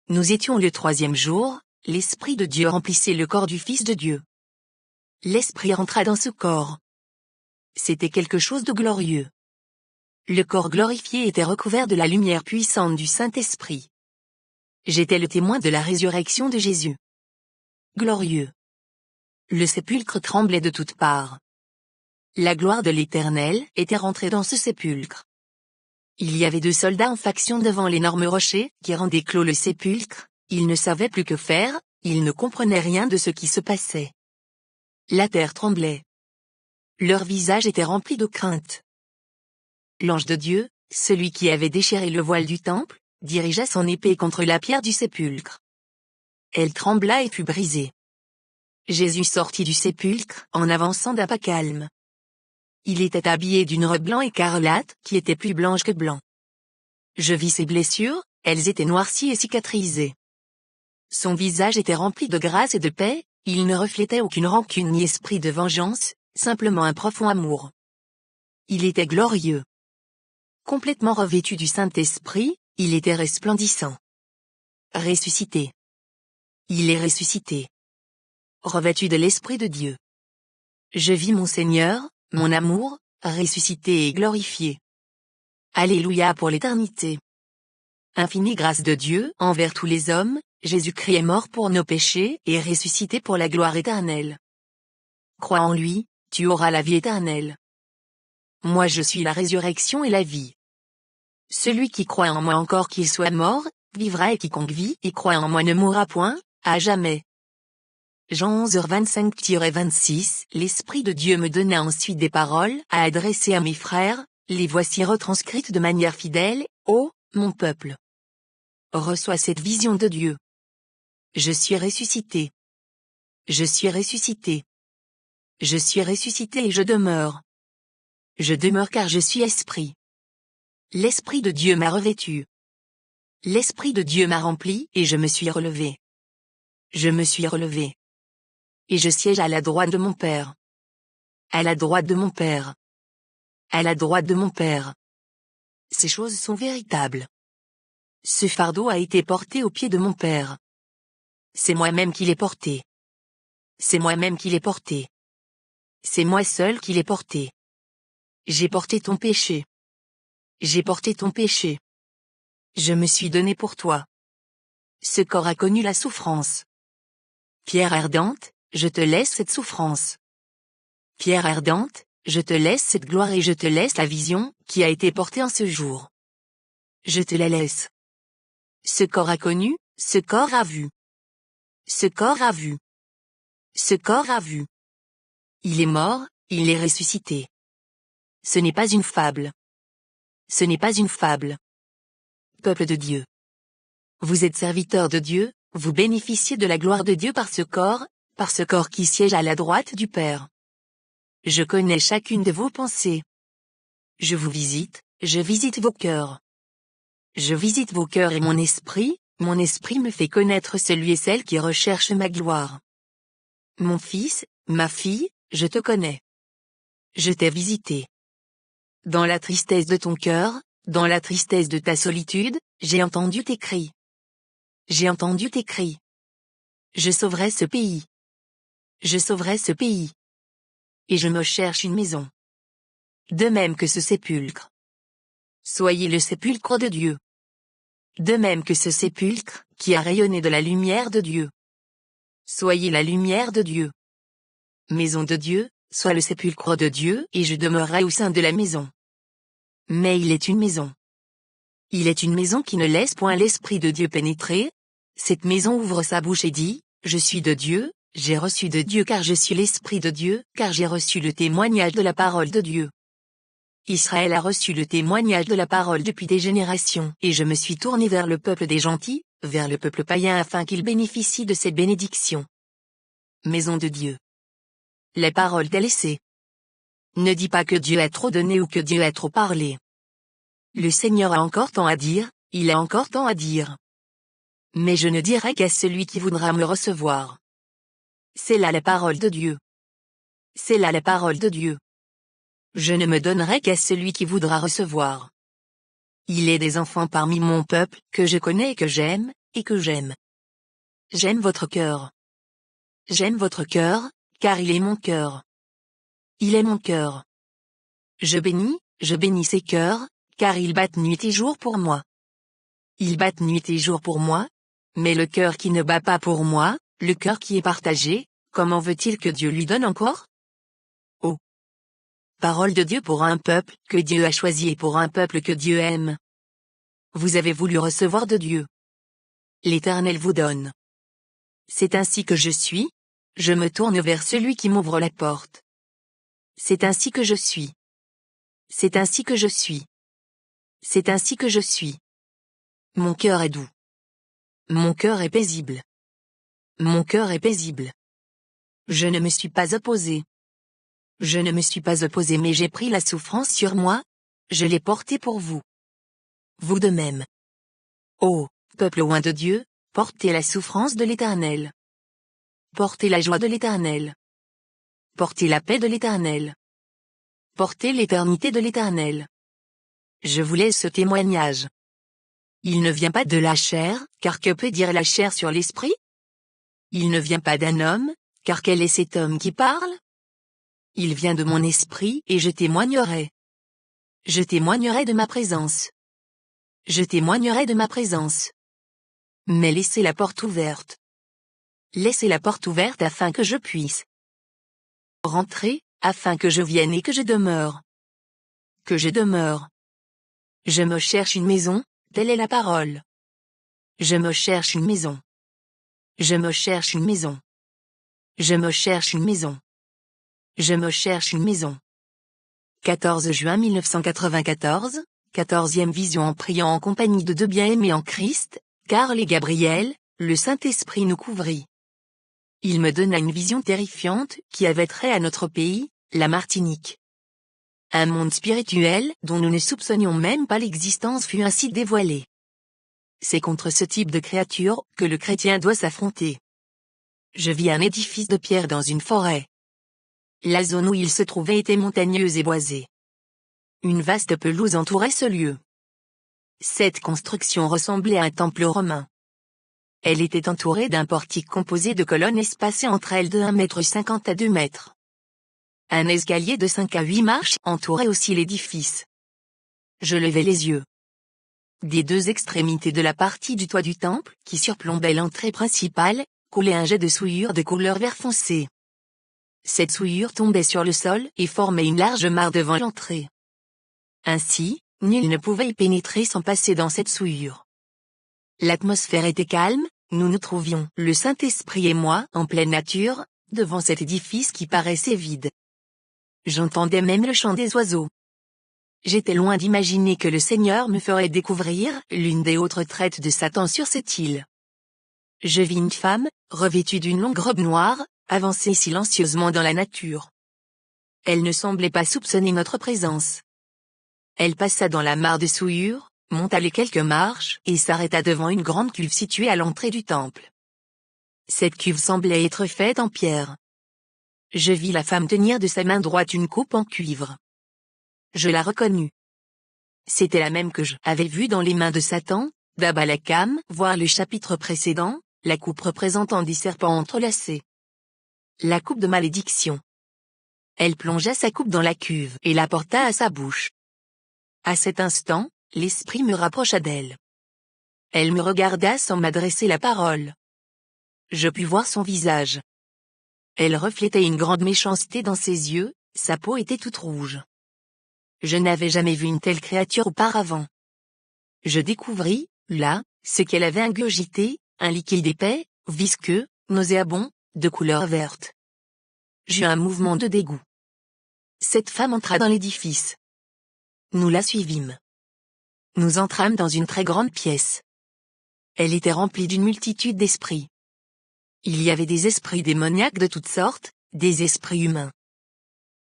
Nous étions le 3e jour, l'Esprit de Dieu remplissait le corps du Fils de Dieu. L'Esprit rentra dans ce corps. C'était quelque chose de glorieux. Le corps glorifié était recouvert de la lumière puissante du Saint-Esprit. J'étais le témoin de la résurrection de Jésus. Glorieux. Le sépulcre tremblait de toutes parts. La gloire de l'Éternel était rentrée dans ce sépulcre. Il y avait 2 soldats en faction devant l'énorme rocher qui rendait clos le sépulcre, ils ne savaient plus que faire, ils ne comprenaient rien de ce qui se passait. La terre tremblait. Leur visage était rempli de crainte. L'ange de Dieu, celui qui avait déchiré le voile du temple, dirigea son épée contre la pierre du sépulcre. Elle trembla et fut brisée. Jésus sortit du sépulcre en avançant d'un pas calme. Il était habillé d'une robe blanc écarlate qui était plus blanche que blanc. Je vis ses blessures, elles étaient noircies et cicatrisées. Son visage était rempli de grâce et de paix, il ne reflétait aucune rancune ni esprit de vengeance, simplement un profond amour. Il était glorieux. Complètement revêtu du Saint-Esprit, il était resplendissant. Ressuscité. Il est ressuscité. Revêtu de l'Esprit de Dieu. Je vis mon Seigneur, mon amour, ressuscité et glorifié. Alléluia pour l'éternité. Infinie grâce de Dieu envers tous les hommes, Jésus-Christ est mort pour nos péchés et ressuscité pour la gloire éternelle. Crois en lui, tu auras la vie éternelle. Moi je suis la résurrection et la vie. Celui qui croit en moi encore qu'il soit mort, vivra et quiconque vit et croit en moi ne mourra point, à jamais. Jean 11h25-26 L'Esprit de Dieu me donna ensuite des paroles à adresser à mes frères, les voici retranscrites de manière fidèle, ô, mon peuple. Reçois cette vision de Dieu. Je suis ressuscité. Je suis ressuscité. Je suis ressuscité et je demeure. Je demeure car je suis esprit. L'Esprit de Dieu m'a revêtu. L'Esprit de Dieu m'a rempli et je me suis relevé. Je me suis relevé. Et je siège à la droite de mon Père. À la droite de mon Père. À la droite de mon Père. Ces choses sont véritables. Ce fardeau a été porté aux pieds de mon Père. C'est moi-même qui l'ai porté. C'est moi-même qui l'ai porté. C'est moi seul qui l'ai porté. J'ai porté ton péché. J'ai porté ton péché. Je me suis donné pour toi. Ce corps a connu la souffrance. Pierre ardente, je te laisse cette souffrance. Pierre ardente, je te laisse cette gloire et je te laisse la vision qui a été portée en ce jour. Je te la laisse. Ce corps a connu, ce corps a vu. Ce corps a vu. Ce corps a vu. Il est mort, il est ressuscité. Ce n'est pas une fable. Ce n'est pas une fable. Peuple de Dieu. Vous êtes serviteurs de Dieu, vous bénéficiez de la gloire de Dieu par ce corps qui siège à la droite du Père. Je connais chacune de vos pensées. Je vous visite, je visite vos cœurs. Je visite vos cœurs et mon esprit me fait connaître celui et celle qui recherche ma gloire. Mon fils, ma fille, je te connais. Je t'ai visité. Dans la tristesse de ton cœur, dans la tristesse de ta solitude, j'ai entendu tes cris. J'ai entendu tes cris. Je sauverai ce pays. Je sauverai ce pays. Et je me cherche une maison. De même que ce sépulcre. Soyez le sépulcre de Dieu. De même que ce sépulcre, qui a rayonné de la lumière de Dieu. Soyez la lumière de Dieu. Maison de Dieu, sois le sépulcre de Dieu et je demeurerai au sein de la maison. Mais il est une maison. Il est une maison qui ne laisse point l'Esprit de Dieu pénétrer. Cette maison ouvre sa bouche et dit, je suis de Dieu, j'ai reçu de Dieu car je suis l'Esprit de Dieu, car j'ai reçu le témoignage de la parole de Dieu. Israël a reçu le témoignage de la parole depuis des générations, et je me suis tourné vers le peuple des gentils, vers le peuple païen afin qu'il bénéficie de cette bénédiction. Maison de Dieu. Les paroles t'est laissée. Ne dis pas que Dieu a trop donné ou que Dieu a trop parlé. Le Seigneur a encore tant à dire, il a encore tant à dire. Mais je ne dirai qu'à celui qui voudra me recevoir. C'est là la parole de Dieu. C'est là la parole de Dieu. Je ne me donnerai qu'à celui qui voudra recevoir. Il est des enfants parmi mon peuple, que je connais et que j'aime, et que j'aime. J'aime votre cœur. J'aime votre cœur, car il est mon cœur. Il est mon cœur. Je bénis ses cœurs, car ils battent nuit et jour pour moi. Ils battent nuit et jour pour moi, mais le cœur qui ne bat pas pour moi, le cœur qui est partagé, comment veut-il que Dieu lui donne encore? Oh! Parole de Dieu pour un peuple que Dieu a choisi et pour un peuple que Dieu aime. Vous avez voulu recevoir de Dieu. L'Éternel vous donne. C'est ainsi que je suis, je me tourne vers celui qui m'ouvre la porte. C'est ainsi que je suis. C'est ainsi que je suis. C'est ainsi que je suis. Mon cœur est doux. Mon cœur est paisible. Mon cœur est paisible. Je ne me suis pas opposé. Je ne me suis pas opposé mais j'ai pris la souffrance sur moi, je l'ai portée pour vous. Vous de même. Ô, peuple oint de Dieu, portez la souffrance de l'Éternel. Portez la joie de l'Éternel. Portez la paix de l'Éternel. Portez l'éternité de l'Éternel. Je vous laisse ce témoignage. Il ne vient pas de la chair, car que peut dire la chair sur l'esprit? Il ne vient pas d'un homme, car quel est cet homme qui parle? Il vient de mon esprit et je témoignerai. Je témoignerai de ma présence. Je témoignerai de ma présence. Mais laissez la porte ouverte. Laissez la porte ouverte afin que je puisse rentrer, afin que je vienne et que je demeure. Que je demeure. Je me cherche une maison, telle est la parole. Je me cherche une maison. Je me cherche une maison. Je me cherche une maison. Je me cherche une maison. 14 juin 1994, 14e vision en priant en compagnie de deux bien-aimés en Christ, Carl et Gabriel, le Saint-Esprit nous couvrit. Il me donna une vision terrifiante qui avait trait à notre pays, la Martinique. Un monde spirituel dont nous ne soupçonnions même pas l'existence fut ainsi dévoilé. C'est contre ce type de créature que le chrétien doit s'affronter. Je vis un édifice de pierre dans une forêt. La zone où il se trouvait était montagneuse et boisée. Une vaste pelouse entourait ce lieu. Cette construction ressemblait à un temple romain. Elle était entourée d'un portique composé de colonnes espacées entre elles de 1,50 m à 2 mètres. Un escalier de 5 à 8 marches entourait aussi l'édifice. Je levai les yeux. Des deux extrémités de la partie du toit du temple, qui surplombait l'entrée principale, coulait un jet de souillure de couleur vert foncé. Cette souillure tombait sur le sol et formait une large mare devant l'entrée. Ainsi, nul ne pouvait y pénétrer sans passer dans cette souillure. L'atmosphère était calme, nous nous trouvions, le Saint-Esprit et moi, en pleine nature, devant cet édifice qui paraissait vide. J'entendais même le chant des oiseaux. J'étais loin d'imaginer que le Seigneur me ferait découvrir l'une des autres traites de Satan sur cette île. Je vis une femme, revêtue d'une longue robe noire, avancer silencieusement dans la nature. Elle ne semblait pas soupçonner notre présence. Elle passa dans la mare de souillure, monta les quelques marches et s'arrêta devant une grande cuve située à l'entrée du temple. Cette cuve semblait être faite en pierre. Je vis la femme tenir de sa main droite une coupe en cuivre. Je la reconnus. C'était la même que je avais vue dans les mains de Satan, d'Abalakam, voir le chapitre précédent, la coupe représentant des serpents entrelacés. La coupe de malédiction. Elle plongea sa coupe dans la cuve et la porta à sa bouche. À cet instant, l'esprit me rapprocha d'elle. Elle me regarda sans m'adresser la parole. Je pus voir son visage. Elle reflétait une grande méchanceté dans ses yeux, sa peau était toute rouge. Je n'avais jamais vu une telle créature auparavant. Je découvris, là, ce qu'elle avait ingurgité, un liquide épais, visqueux, nauséabond, de couleur verte. J'eus un mouvement de dégoût. Cette femme entra dans l'édifice. Nous la suivîmes. Nous entrâmes dans une très grande pièce. Elle était remplie d'une multitude d'esprits. Il y avait des esprits démoniaques de toutes sortes, des esprits humains.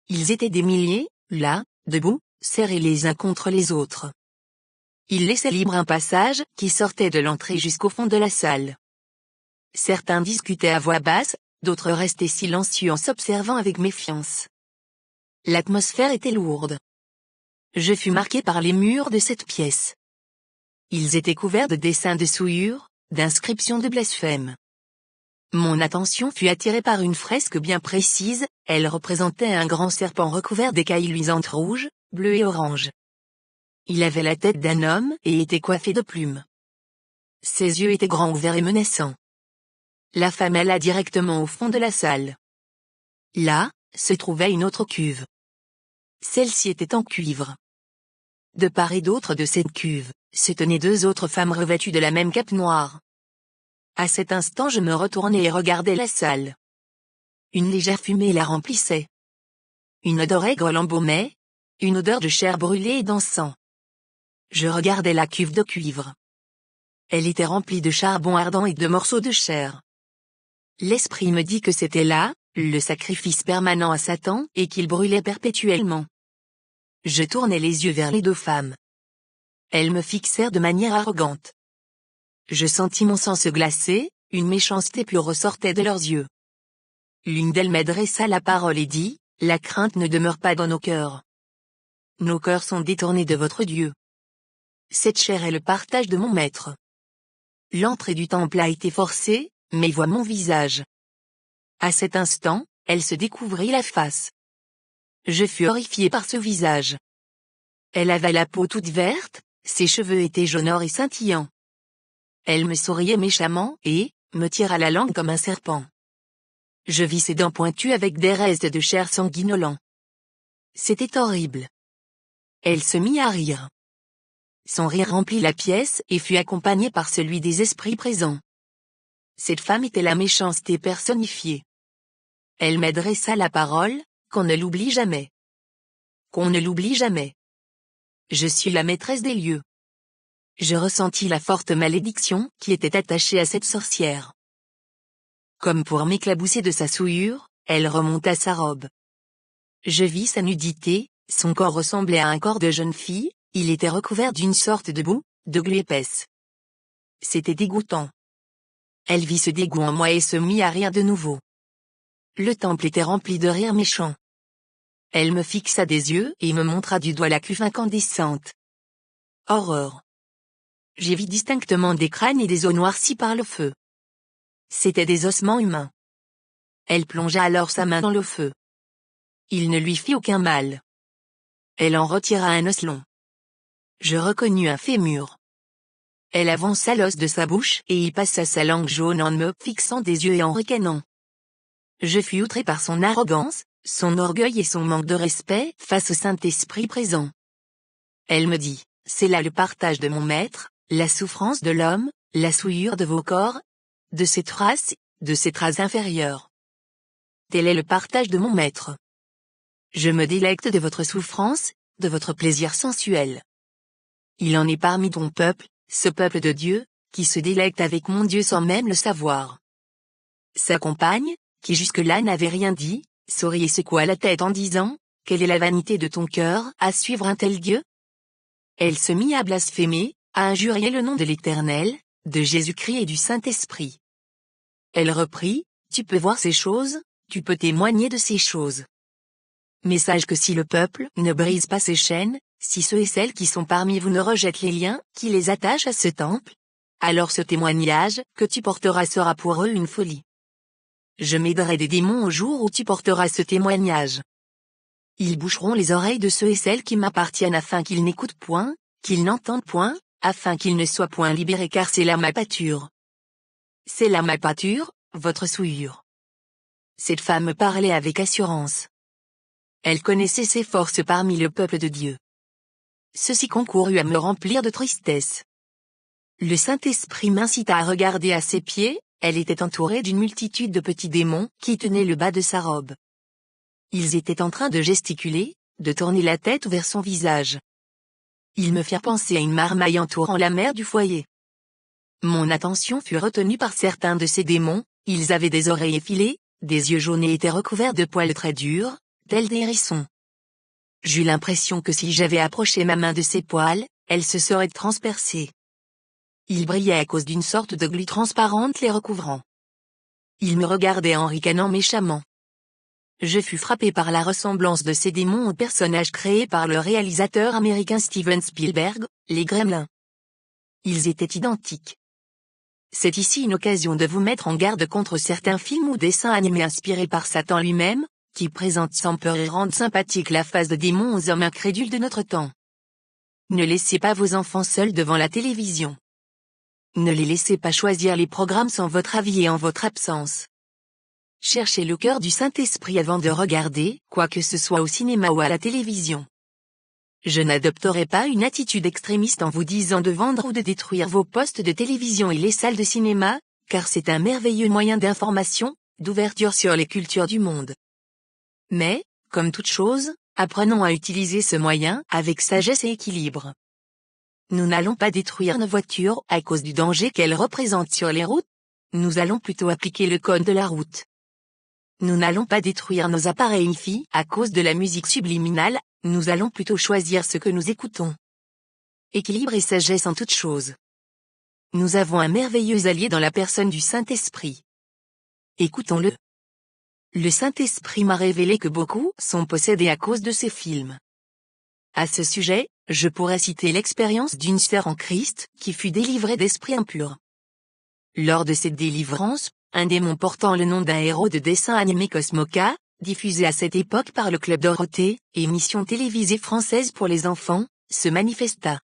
Ils étaient des milliers, là, debout, serrés les uns contre les autres. Ils laissaient libre un passage qui sortait de l'entrée jusqu'au fond de la salle. Certains discutaient à voix basse, d'autres restaient silencieux en s'observant avec méfiance. L'atmosphère était lourde. Je fus marqué par les murs de cette pièce. Ils étaient couverts de dessins de souillure, d'inscriptions de blasphème. Mon attention fut attirée par une fresque bien précise, elle représentait un grand serpent recouvert d'écailles luisantes rouges, bleues et oranges. Il avait la tête d'un homme et était coiffé de plumes. Ses yeux étaient grands ouverts et menaçants. La femme alla directement au fond de la salle. Là, se trouvait une autre cuve. Celle-ci était en cuivre. De part et d'autre de cette cuve, se tenaient deux autres femmes revêtues de la même cape noire. À cet instant je me retournai et regardai la salle. Une légère fumée la remplissait. Une odeur aigre l'embaumait, une odeur de chair brûlée et d'encens. Je regardai la cuve de cuivre. Elle était remplie de charbon ardent et de morceaux de chair. L'esprit me dit que c'était là, le sacrifice permanent à Satan et qu'il brûlait perpétuellement. Je tournai les yeux vers les deux femmes. Elles me fixèrent de manière arrogante. Je sentis mon sang se glacer, une méchanceté pure ressortait de leurs yeux. L'une d'elles m'adressa la parole et dit, « La crainte ne demeure pas dans nos cœurs. Nos cœurs sont détournés de votre Dieu. Cette chair est le partage de mon maître. L'entrée du temple a été forcée, mais vois mon visage. » À cet instant, elle se découvrit la face. Je fus horrifié par ce visage. Elle avait la peau toute verte, ses cheveux étaient jaunâtres et scintillants. Elle me souriait méchamment et me tira la langue comme un serpent. Je vis ses dents pointues avec des restes de chair sanguinolents. C'était horrible. Elle se mit à rire. Son rire remplit la pièce et fut accompagné par celui des esprits présents. Cette femme était la méchanceté personnifiée. Elle m'adressa la parole, qu'on ne l'oublie jamais. Qu'on ne l'oublie jamais. Je suis la maîtresse des lieux. Je ressentis la forte malédiction qui était attachée à cette sorcière. Comme pour m'éclabousser de sa souillure, elle remonta sa robe. Je vis sa nudité, son corps ressemblait à un corps de jeune fille, il était recouvert d'une sorte de boue, de glu épaisse. C'était dégoûtant. Elle vit ce dégoût en moi et se mit à rire de nouveau. Le temple était rempli de rires méchants. Elle me fixa des yeux et me montra du doigt la cuve incandescente. Horreur. J'y vis distinctement des crânes et des os noircis par le feu. C'étaient des ossements humains. Elle plongea alors sa main dans le feu. Il ne lui fit aucun mal. Elle en retira un os long. Je reconnus un fémur. Elle avança l'os de sa bouche et y passa sa langue jaune en me fixant des yeux et en ricanant. Je fus outré par son arrogance, son orgueil et son manque de respect face au Saint-Esprit présent. Elle me dit, c'est là le partage de mon maître, la souffrance de l'homme, la souillure de vos corps, de cette race inférieure. Tel est le partage de mon maître. Je me délecte de votre souffrance, de votre plaisir sensuel. Il en est parmi ton peuple, ce peuple de Dieu, qui se délecte avec mon Dieu sans même le savoir. Sa compagne, qui jusque-là n'avait rien dit, sourit et secoua la tête en disant, « Quelle est la vanité de ton cœur à suivre un tel Dieu ?» Elle se mit à blasphémer, à injurier le nom de l'Éternel, de Jésus-Christ et du Saint-Esprit. Elle reprit, « Tu peux voir ces choses, tu peux témoigner de ces choses. Mais sache que si le peuple ne brise pas ses chaînes, si ceux et celles qui sont parmi vous ne rejettent les liens qui les attachent à ce temple, alors ce témoignage que tu porteras sera pour eux une folie. Je m'aiderai des démons au jour où tu porteras ce témoignage. Ils boucheront les oreilles de ceux et celles qui m'appartiennent afin qu'ils n'écoutent point, qu'ils n'entendent point, afin qu'ils ne soient point libérés car c'est là ma pâture. C'est là ma pâture, votre souillure. » Cette femme parlait avec assurance. Elle connaissait ses forces parmi le peuple de Dieu. Ceci concourut à me remplir de tristesse. Le Saint-Esprit m'incita à regarder à ses pieds, elle était entourée d'une multitude de petits démons qui tenaient le bas de sa robe. Ils étaient en train de gesticuler, de tourner la tête vers son visage. Ils me firent penser à une marmaille entourant la mère du foyer. Mon attention fut retenue par certains de ces démons, ils avaient des oreilles effilées, des yeux jaunes et étaient recouverts de poils très durs, tels des hérissons. J'eus l'impression que si j'avais approché ma main de ces poils, elle se serait transpercée. Ils brillaient à cause d'une sorte de glu transparente les recouvrant. Ils me regardaient en ricanant méchamment. Je fus frappé par la ressemblance de ces démons aux personnages créés par le réalisateur américain Steven Spielberg, les Gremlins. Ils étaient identiques. C'est ici une occasion de vous mettre en garde contre certains films ou dessins animés inspirés par Satan lui-même, qui présentent sans peur et rendent sympathique la face de démons aux hommes incrédules de notre temps. Ne laissez pas vos enfants seuls devant la télévision. Ne les laissez pas choisir les programmes sans votre avis et en votre absence. Cherchez le cœur du Saint-Esprit avant de regarder, quoi que ce soit au cinéma ou à la télévision. Je n'adopterai pas une attitude extrémiste en vous disant de vendre ou de détruire vos postes de télévision et les salles de cinéma, car c'est un merveilleux moyen d'information, d'ouverture sur les cultures du monde. Mais, comme toute chose, apprenons à utiliser ce moyen avec sagesse et équilibre. Nous n'allons pas détruire nos voitures à cause du danger qu'elles représentent sur les routes, nous allons plutôt appliquer le code de la route. Nous n'allons pas détruire nos appareils Hi-Fi à cause de la musique subliminale, nous allons plutôt choisir ce que nous écoutons. Équilibre et sagesse en toutes choses. Nous avons un merveilleux allié dans la personne du Saint-Esprit. Écoutons-le. Le Saint-Esprit m'a révélé que beaucoup sont possédés à cause de ces films. À ce sujet, je pourrais citer l'expérience d'une sœur en Christ qui fut délivrée d'esprits impurs. Lors de cette délivrance, un démon portant le nom d'un héros de dessin animé Cosmoca, diffusé à cette époque par le Club Dorothée, émission télévisée française pour les enfants, se manifesta.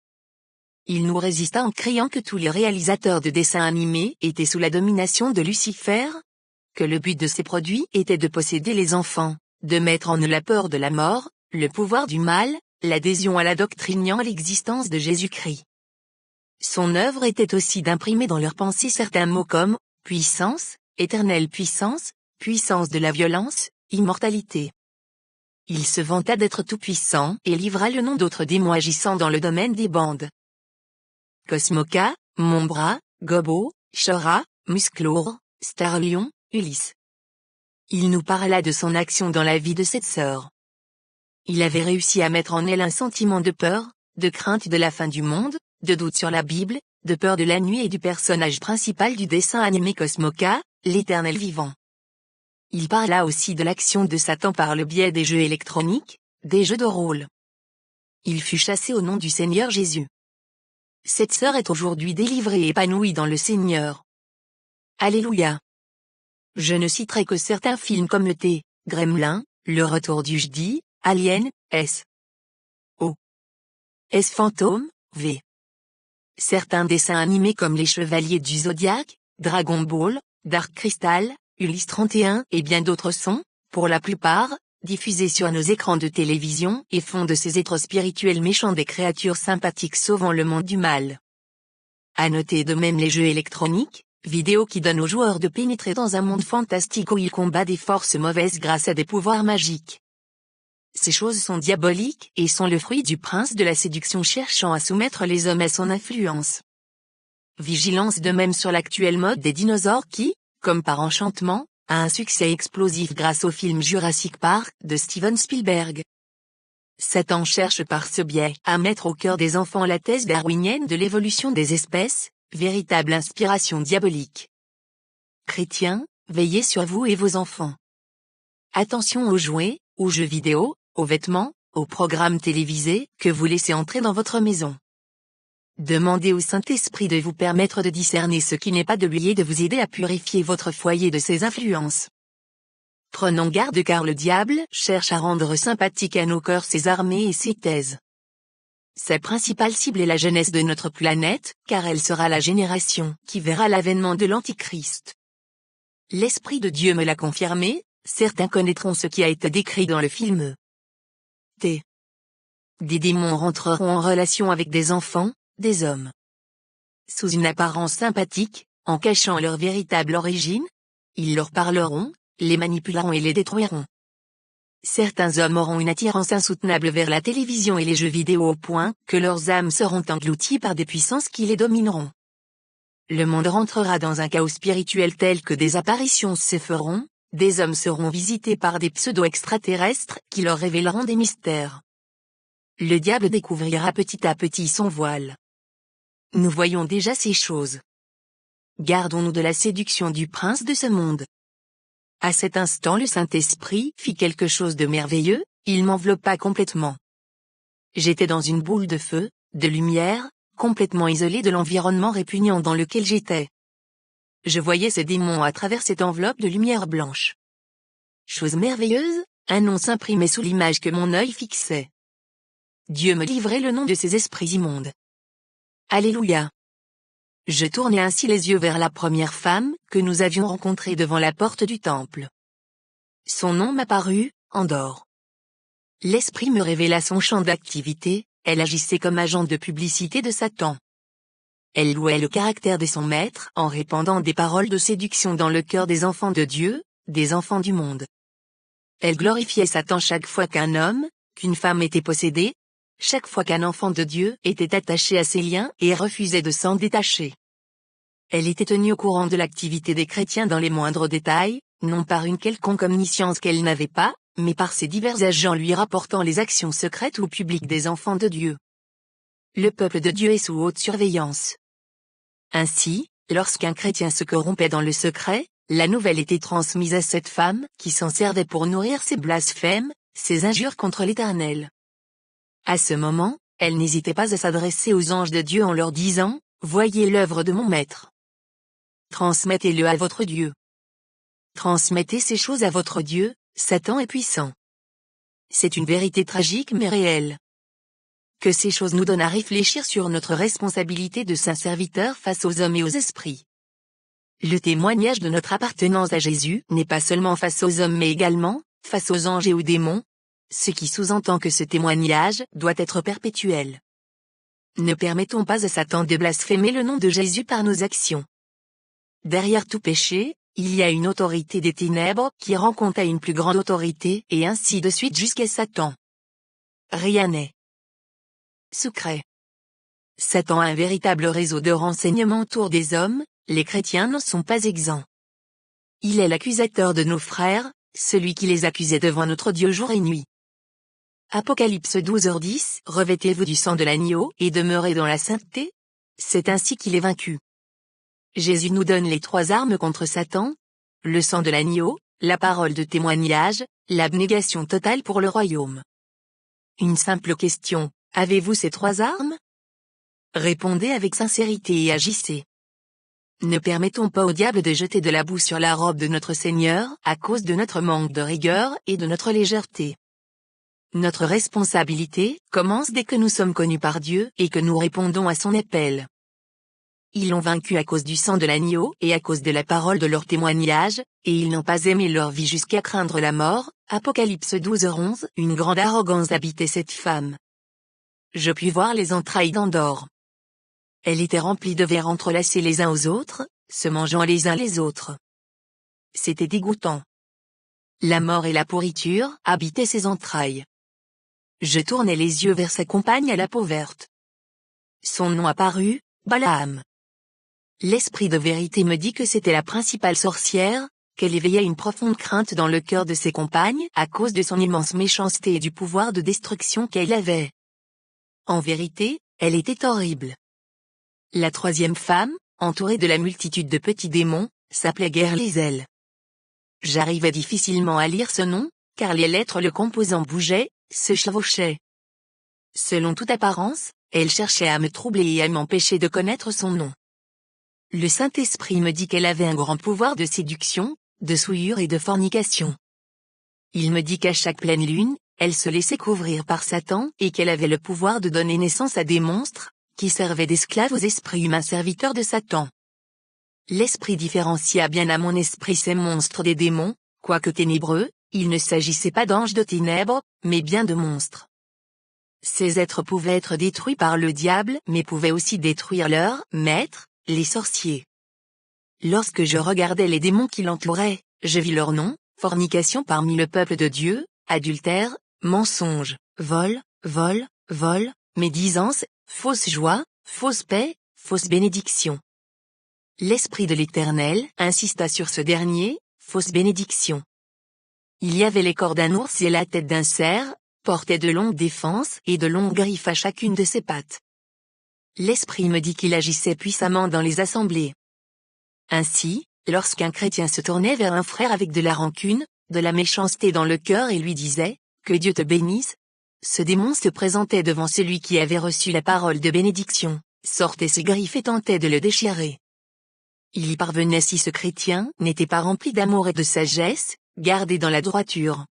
Il nous résista en criant que tous les réalisateurs de dessins animés étaient sous la domination de Lucifer, que le but de ces produits était de posséder les enfants, de mettre en eux la peur de la mort, le pouvoir du mal, l'adhésion à la doctrine niant l'existence de Jésus-Christ. Son œuvre était aussi d'imprimer dans leurs pensées certains mots comme puissance, éternelle puissance, puissance de la violence, immortalité. Il se vanta d'être tout-puissant et livra le nom d'autres démons agissant dans le domaine des bandes. Cosmoca, Montbras, Gobo, Chora, Musclor, Starlion, Ulysse. Il nous parla de son action dans la vie de cette sœur. Il avait réussi à mettre en elle un sentiment de peur, de crainte de la fin du monde, de doute sur la Bible, de peur de la nuit et du personnage principal du dessin animé Cosmoca, l'Éternel vivant. Il parla aussi de l'action de Satan par le biais des jeux électroniques, des jeux de rôle. Il fut chassé au nom du Seigneur Jésus. Cette sœur est aujourd'hui délivrée et épanouie dans le Seigneur. Alléluia. Je ne citerai que certains films comme E.T., Gremlin, Le Retour du Jedi, Alien, S.O. S Fantôme, V. Certains dessins animés comme Les Chevaliers du Zodiaque, Dragon Ball, Dark Crystal, Ulysse 31 et bien d'autres sont, pour la plupart, diffusés sur nos écrans de télévision et font de ces êtres spirituels méchants des créatures sympathiques sauvant le monde du mal. À noter de même les jeux électroniques, vidéos qui donnent aux joueurs de pénétrer dans un monde fantastique où ils combattent des forces mauvaises grâce à des pouvoirs magiques. Ces choses sont diaboliques et sont le fruit du prince de la séduction cherchant à soumettre les hommes à son influence. Vigilance de même sur l'actuelle mode des dinosaures qui, comme par enchantement, a un succès explosif grâce au film Jurassic Park de Steven Spielberg. Satan cherche par ce biais à mettre au cœur des enfants la thèse darwinienne de l'évolution des espèces, véritable inspiration diabolique. Chrétiens, veillez sur vous et vos enfants. Attention aux jouets, aux jeux vidéo, aux vêtements, aux programmes télévisés que vous laissez entrer dans votre maison. Demandez au Saint-Esprit de vous permettre de discerner ce qui n'est pas de lui et de vous aider à purifier votre foyer de ses influences. Prenons garde car le diable cherche à rendre sympathique à nos cœurs ses armées et ses thèses. Sa principale cible est la jeunesse de notre planète, car elle sera la génération qui verra l'avènement de l'Antichrist. L'Esprit de Dieu me l'a confirmé, certains connaîtront ce qui a été décrit dans le film. Des démons rentreront en relation avec des enfants, des hommes. Sous une apparence sympathique, en cachant leur véritable origine, ils leur parleront, les manipuleront et les détruiront. Certains hommes auront une attirance insoutenable vers la télévision et les jeux vidéo au point que leurs âmes seront englouties par des puissances qui les domineront. Le monde rentrera dans un chaos spirituel tel que des apparitions se feront, des hommes seront visités par des pseudo-extraterrestres qui leur révéleront des mystères. Le diable découvrira petit à petit son voile. Nous voyons déjà ces choses. Gardons-nous de la séduction du prince de ce monde. À cet instant le Saint-Esprit fit quelque chose de merveilleux, il m'enveloppa complètement. J'étais dans une boule de feu, de lumière, complètement isolée de l'environnement répugnant dans lequel j'étais. Je voyais ces démons à travers cette enveloppe de lumière blanche. Chose merveilleuse, un nom s'imprimait sous l'image que mon œil fixait. Dieu me livrait le nom de ces esprits immondes. Alléluia. Je tournai ainsi les yeux vers la première femme que nous avions rencontrée devant la porte du temple. Son nom m'apparut, Andor. L'esprit me révéla son champ d'activité, elle agissait comme agent de publicité de Satan. Elle louait le caractère de son maître en répandant des paroles de séduction dans le cœur des enfants de Dieu, des enfants du monde. Elle glorifiait Satan chaque fois qu'un homme, qu'une femme était possédée, chaque fois qu'un enfant de Dieu était attaché à ses liens et refusait de s'en détacher. Elle était tenue au courant de l'activité des chrétiens dans les moindres détails, non par une quelconque omniscience qu'elle n'avait pas, mais par ses divers agents lui rapportant les actions secrètes ou publiques des enfants de Dieu. Le peuple de Dieu est sous haute surveillance. Ainsi, lorsqu'un chrétien se corrompait dans le secret, la nouvelle était transmise à cette femme qui s'en servait pour nourrir ses blasphèmes, ses injures contre l'Éternel. À ce moment, elle n'hésitait pas à s'adresser aux anges de Dieu en leur disant, « Voyez l'œuvre de mon maître. Transmettez-le à votre Dieu. Transmettez ces choses à votre Dieu, Satan est puissant. » C'est une vérité tragique mais réelle. Que ces choses nous donnent à réfléchir sur notre responsabilité de saints serviteurs face aux hommes et aux esprits. Le témoignage de notre appartenance à Jésus n'est pas seulement face aux hommes mais également, face aux anges et aux démons, ce qui sous-entend que ce témoignage doit être perpétuel. Ne permettons pas à Satan de blasphémer le nom de Jésus par nos actions. Derrière tout péché, il y a une autorité des ténèbres qui rend compte à une plus grande autorité et ainsi de suite jusqu'à Satan. Rien n'est secret. Satan a un véritable réseau de renseignements autour des hommes, les chrétiens n'en sont pas exempts. Il est l'accusateur de nos frères, celui qui les accusait devant notre Dieu jour et nuit. Apocalypse 12h10 Revêtez-vous du sang de l'agneau et demeurez dans la sainteté. C'est ainsi qu'il est vaincu. Jésus nous donne les 3 armes contre Satan. Le sang de l'agneau, la parole de témoignage, l'abnégation totale pour le royaume. Une simple question, avez-vous ces 3 armes? Répondez avec sincérité et agissez. Ne permettons pas au diable de jeter de la boue sur la robe de notre Seigneur à cause de notre manque de rigueur et de notre légèreté. Notre responsabilité commence dès que nous sommes connus par Dieu et que nous répondons à son appel. Ils l'ont vaincu à cause du sang de l'agneau et à cause de la parole de leur témoignage, et ils n'ont pas aimé leur vie jusqu'à craindre la mort. Apocalypse 12:11. Une grande arrogance habitait cette femme. Je puis voir les entrailles d'Andorre. Elle était remplie de vers entrelacés les uns aux autres, se mangeant les uns les autres. C'était dégoûtant. La mort et la pourriture habitaient ses entrailles. Je tournai les yeux vers sa compagne à la peau verte. Son nom apparut, Balaam. L'esprit de vérité me dit que c'était la principale sorcière, qu'elle éveillait une profonde crainte dans le cœur de ses compagnes à cause de son immense méchanceté et du pouvoir de destruction qu'elle avait. En vérité, elle était horrible. La troisième femme, entourée de la multitude de petits démons, s'appelait Gerlizel. J'arrivais difficilement à lire ce nom, car les lettres le composant bougeaient, se chevauchaient. Selon toute apparence, elle cherchait à me troubler et à m'empêcher de connaître son nom. Le Saint-Esprit me dit qu'elle avait un grand pouvoir de séduction, de souillure et de fornication. Il me dit qu'à chaque pleine lune, elle se laissait couvrir par Satan et qu'elle avait le pouvoir de donner naissance à des monstres, qui servaient d'esclaves aux esprits humains serviteurs de Satan. L'esprit différencia bien à mon esprit ces monstres des démons, quoique ténébreux, il ne s'agissait pas d'anges de ténèbres, mais bien de monstres. Ces êtres pouvaient être détruits par le diable mais pouvaient aussi détruire leurs maîtres, les sorciers. Lorsque je regardais les démons qui l'entouraient, je vis leur nom, fornication parmi le peuple de Dieu, adultère, mensonge, vol, médisance, fausse joie, fausse paix, fausse bénédiction. L'Esprit de l'Éternel insista sur ce dernier, fausse bénédiction. Il y avait les corps d'un ours et la tête d'un cerf, portait de longues défenses et de longues griffes à chacune de ses pattes. L'Esprit me dit qu'il agissait puissamment dans les assemblées. Ainsi, lorsqu'un chrétien se tournait vers un frère avec de la rancune, de la méchanceté dans le cœur et lui disait « Que Dieu te bénisse », ce démon se présentait devant celui qui avait reçu la parole de bénédiction, sortait ses griffes et tentait de le déchirer. Il y parvenait si ce chrétien n'était pas rempli d'amour et de sagesse, gardé dans la droiture.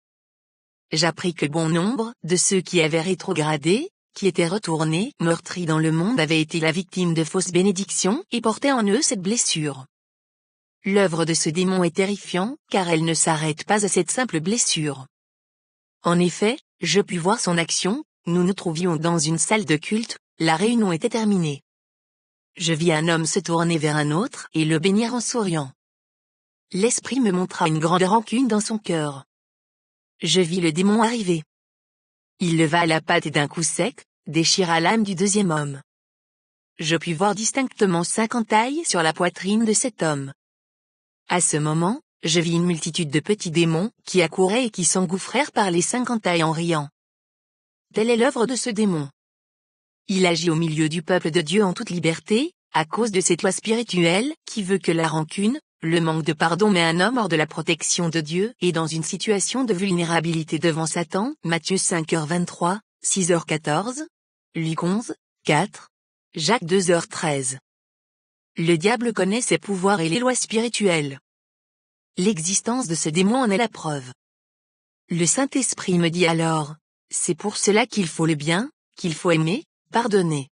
J'appris que bon nombre de ceux qui avaient rétrogradé, qui étaient retournés meurtris dans le monde avaient été la victime de fausses bénédictions et portaient en eux cette blessure. L'œuvre de ce démon est terrifiante car elle ne s'arrête pas à cette simple blessure. En effet, je pus voir son action, nous nous trouvions dans une salle de culte, la réunion était terminée. Je vis un homme se tourner vers un autre et le bénir en souriant. L'esprit me montra une grande rancune dans son cœur. Je vis le démon arriver. Il leva la patte et d'un coup sec, déchira l'âme du deuxième homme. Je pus voir distinctement 5 entailles sur la poitrine de cet homme. À ce moment, je vis une multitude de petits démons qui accouraient et qui s'engouffrèrent par les 5 entailles en riant. Telle est l'œuvre de ce démon. Il agit au milieu du peuple de Dieu en toute liberté, à cause de cette loi spirituelle qui veut que la rancune, le manque de pardon met un homme hors de la protection de Dieu et dans une situation de vulnérabilité devant Satan. Matthieu 5h23, 6h14, Luc 11, 4, Jacques 2h13. Le diable connaît ses pouvoirs et les lois spirituelles. L'existence de ce démon en est la preuve. Le Saint-Esprit me dit alors, c'est pour cela qu'il faut le bien, qu'il faut aimer, pardonner.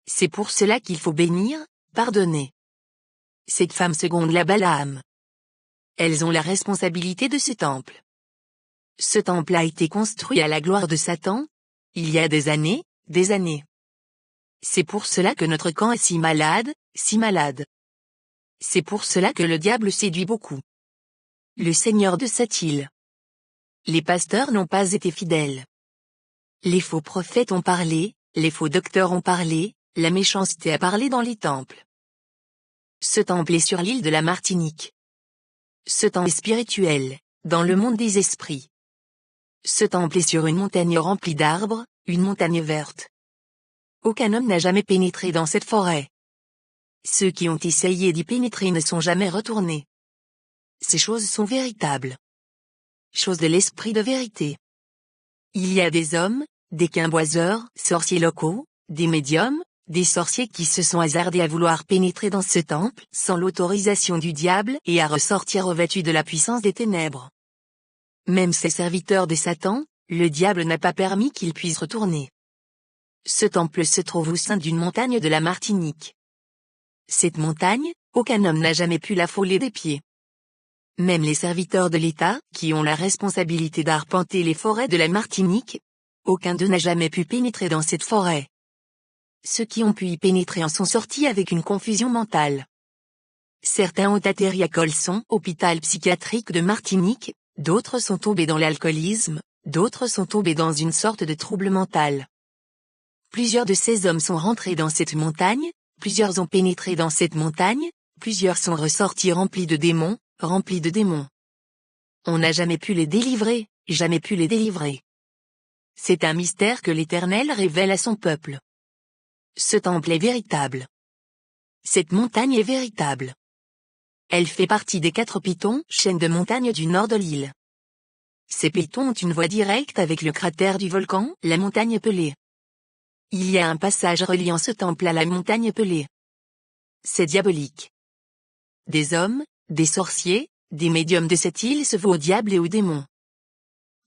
C'est pour cela qu'il faut bénir, pardonner. Cette femme seconde la Balaam. Elles ont la responsabilité de ce temple. Ce temple a été construit à la gloire de Satan, il y a des années, des années. C'est pour cela que notre camp est si malade, si malade. C'est pour cela que le diable séduit beaucoup. Le Seigneur de cette île. Les pasteurs n'ont pas été fidèles. Les faux prophètes ont parlé, les faux docteurs ont parlé, la méchanceté a parlé dans les temples. Ce temple est sur l'île de la Martinique. Ce temple est spirituel, dans le monde des esprits. Ce temple est sur une montagne remplie d'arbres, une montagne verte. Aucun homme n'a jamais pénétré dans cette forêt. Ceux qui ont essayé d'y pénétrer ne sont jamais retournés. Ces choses sont véritables. Choses de l'esprit de vérité. Il y a des hommes, des quimboiseurs, sorciers locaux, des médiums, des sorciers qui se sont hasardés à vouloir pénétrer dans ce temple sans l'autorisation du diable et à ressortir revêtus de la puissance des ténèbres. Même ces serviteurs de Satan, le diable n'a pas permis qu'ils puissent retourner. Ce temple se trouve au sein d'une montagne de la Martinique. Cette montagne, aucun homme n'a jamais pu la fouler des pieds. Même les serviteurs de l'État, qui ont la responsabilité d'arpenter les forêts de la Martinique, aucun d'eux n'a jamais pu pénétrer dans cette forêt. Ceux qui ont pu y pénétrer en sont sortis avec une confusion mentale. Certains ont atterri à Colson, hôpital psychiatrique de Martinique, d'autres sont tombés dans l'alcoolisme, d'autres sont tombés dans une sorte de trouble mental. Plusieurs de ces hommes sont rentrés dans cette montagne, plusieurs ont pénétré dans cette montagne, plusieurs sont ressortis remplis de démons. On n'a jamais pu les délivrer, jamais pu les délivrer. C'est un mystère que l'Éternel révèle à son peuple. Ce temple est véritable. Cette montagne est véritable. Elle fait partie des 4 pitons, chaînes de montagnes du nord de l'île. Ces pitons ont une voie directe avec le cratère du volcan, la montagne Pelée. Il y a un passage reliant ce temple à la montagne Pelée. C'est diabolique. Des hommes, des sorciers, des médiums de cette île se vouent au diable et aux démons.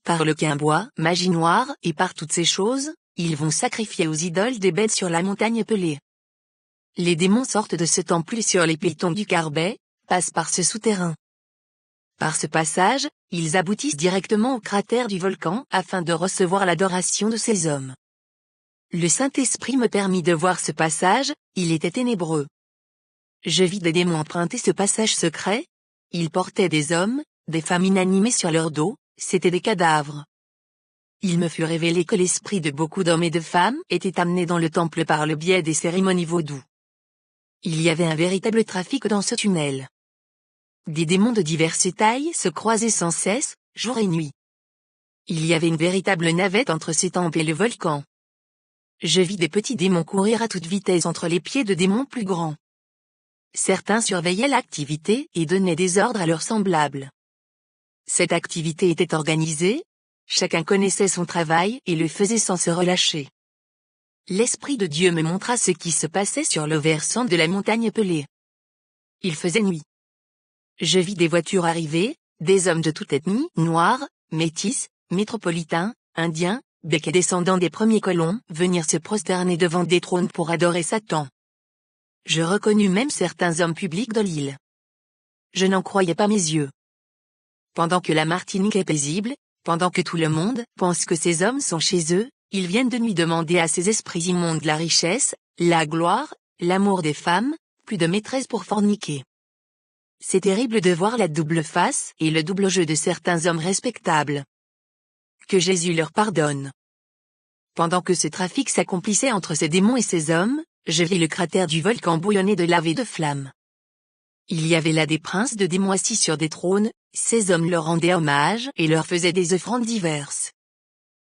Par le quimbois, magie noire, et par toutes ces choses, ils vont sacrifier aux idoles des bêtes sur la montagne Pelée. Les démons sortent de ce temple sur les pitons du Carbet, passent par ce souterrain. Par ce passage, ils aboutissent directement au cratère du volcan afin de recevoir l'adoration de ces hommes. Le Saint-Esprit me permit de voir ce passage, il était ténébreux. Je vis des démons emprunter ce passage secret. Ils portaient des hommes, des femmes inanimées sur leur dos, c'étaient des cadavres. Il me fut révélé que l'esprit de beaucoup d'hommes et de femmes était amené dans le temple par le biais des cérémonies vaudou. Il y avait un véritable trafic dans ce tunnel. Des démons de diverses tailles se croisaient sans cesse, jour et nuit. Il y avait une véritable navette entre ces temples et le volcan. Je vis des petits démons courir à toute vitesse entre les pieds de démons plus grands. Certains surveillaient l'activité et donnaient des ordres à leurs semblables. Cette activité était organisée, chacun connaissait son travail et le faisait sans se relâcher. L'Esprit de Dieu me montra ce qui se passait sur le versant de la montagne Pelée. Il faisait nuit. Je vis des voitures arriver, des hommes de toute ethnie, noirs, métis, métropolitains, indiens, becs et descendants des premiers colons, venir se prosterner devant des trônes pour adorer Satan. Je reconnus même certains hommes publics de l'île. Je n'en croyais pas mes yeux. Pendant que la Martinique est paisible, pendant que tout le monde pense que ces hommes sont chez eux, ils viennent de nuit demander à ces esprits immondes la richesse, la gloire, l'amour des femmes, plus de maîtresses pour forniquer. C'est terrible de voir la double face et le double jeu de certains hommes respectables. Que Jésus leur pardonne. Pendant que ce trafic s'accomplissait entre ces démons et ces hommes, je vis le cratère du volcan bouillonner de lave et de flammes. Il y avait là des princes de démons assis sur des trônes, ces hommes leur rendaient hommage et leur faisaient des offrandes diverses.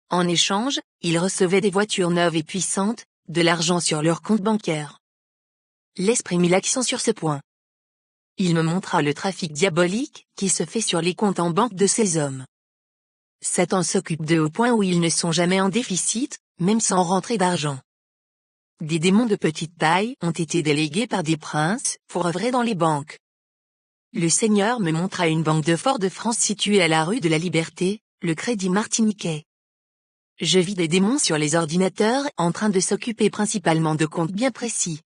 En échange, ils recevaient des voitures neuves et puissantes, de l'argent sur leur compte bancaire. L'Esprit mit l'accent sur ce point. Il me montra le trafic diabolique qui se fait sur les comptes en banque de ces hommes. Satan s'occupe d'eux au point où ils ne sont jamais en déficit, même sans rentrer d'argent. Des démons de petite taille ont été délégués par des princes pour œuvrer dans les banques. Le Seigneur me montra une banque de Fort-de-France située à la rue de la Liberté, le Crédit Martiniquais. Je vis des démons sur les ordinateurs en train de s'occuper principalement de comptes bien précis.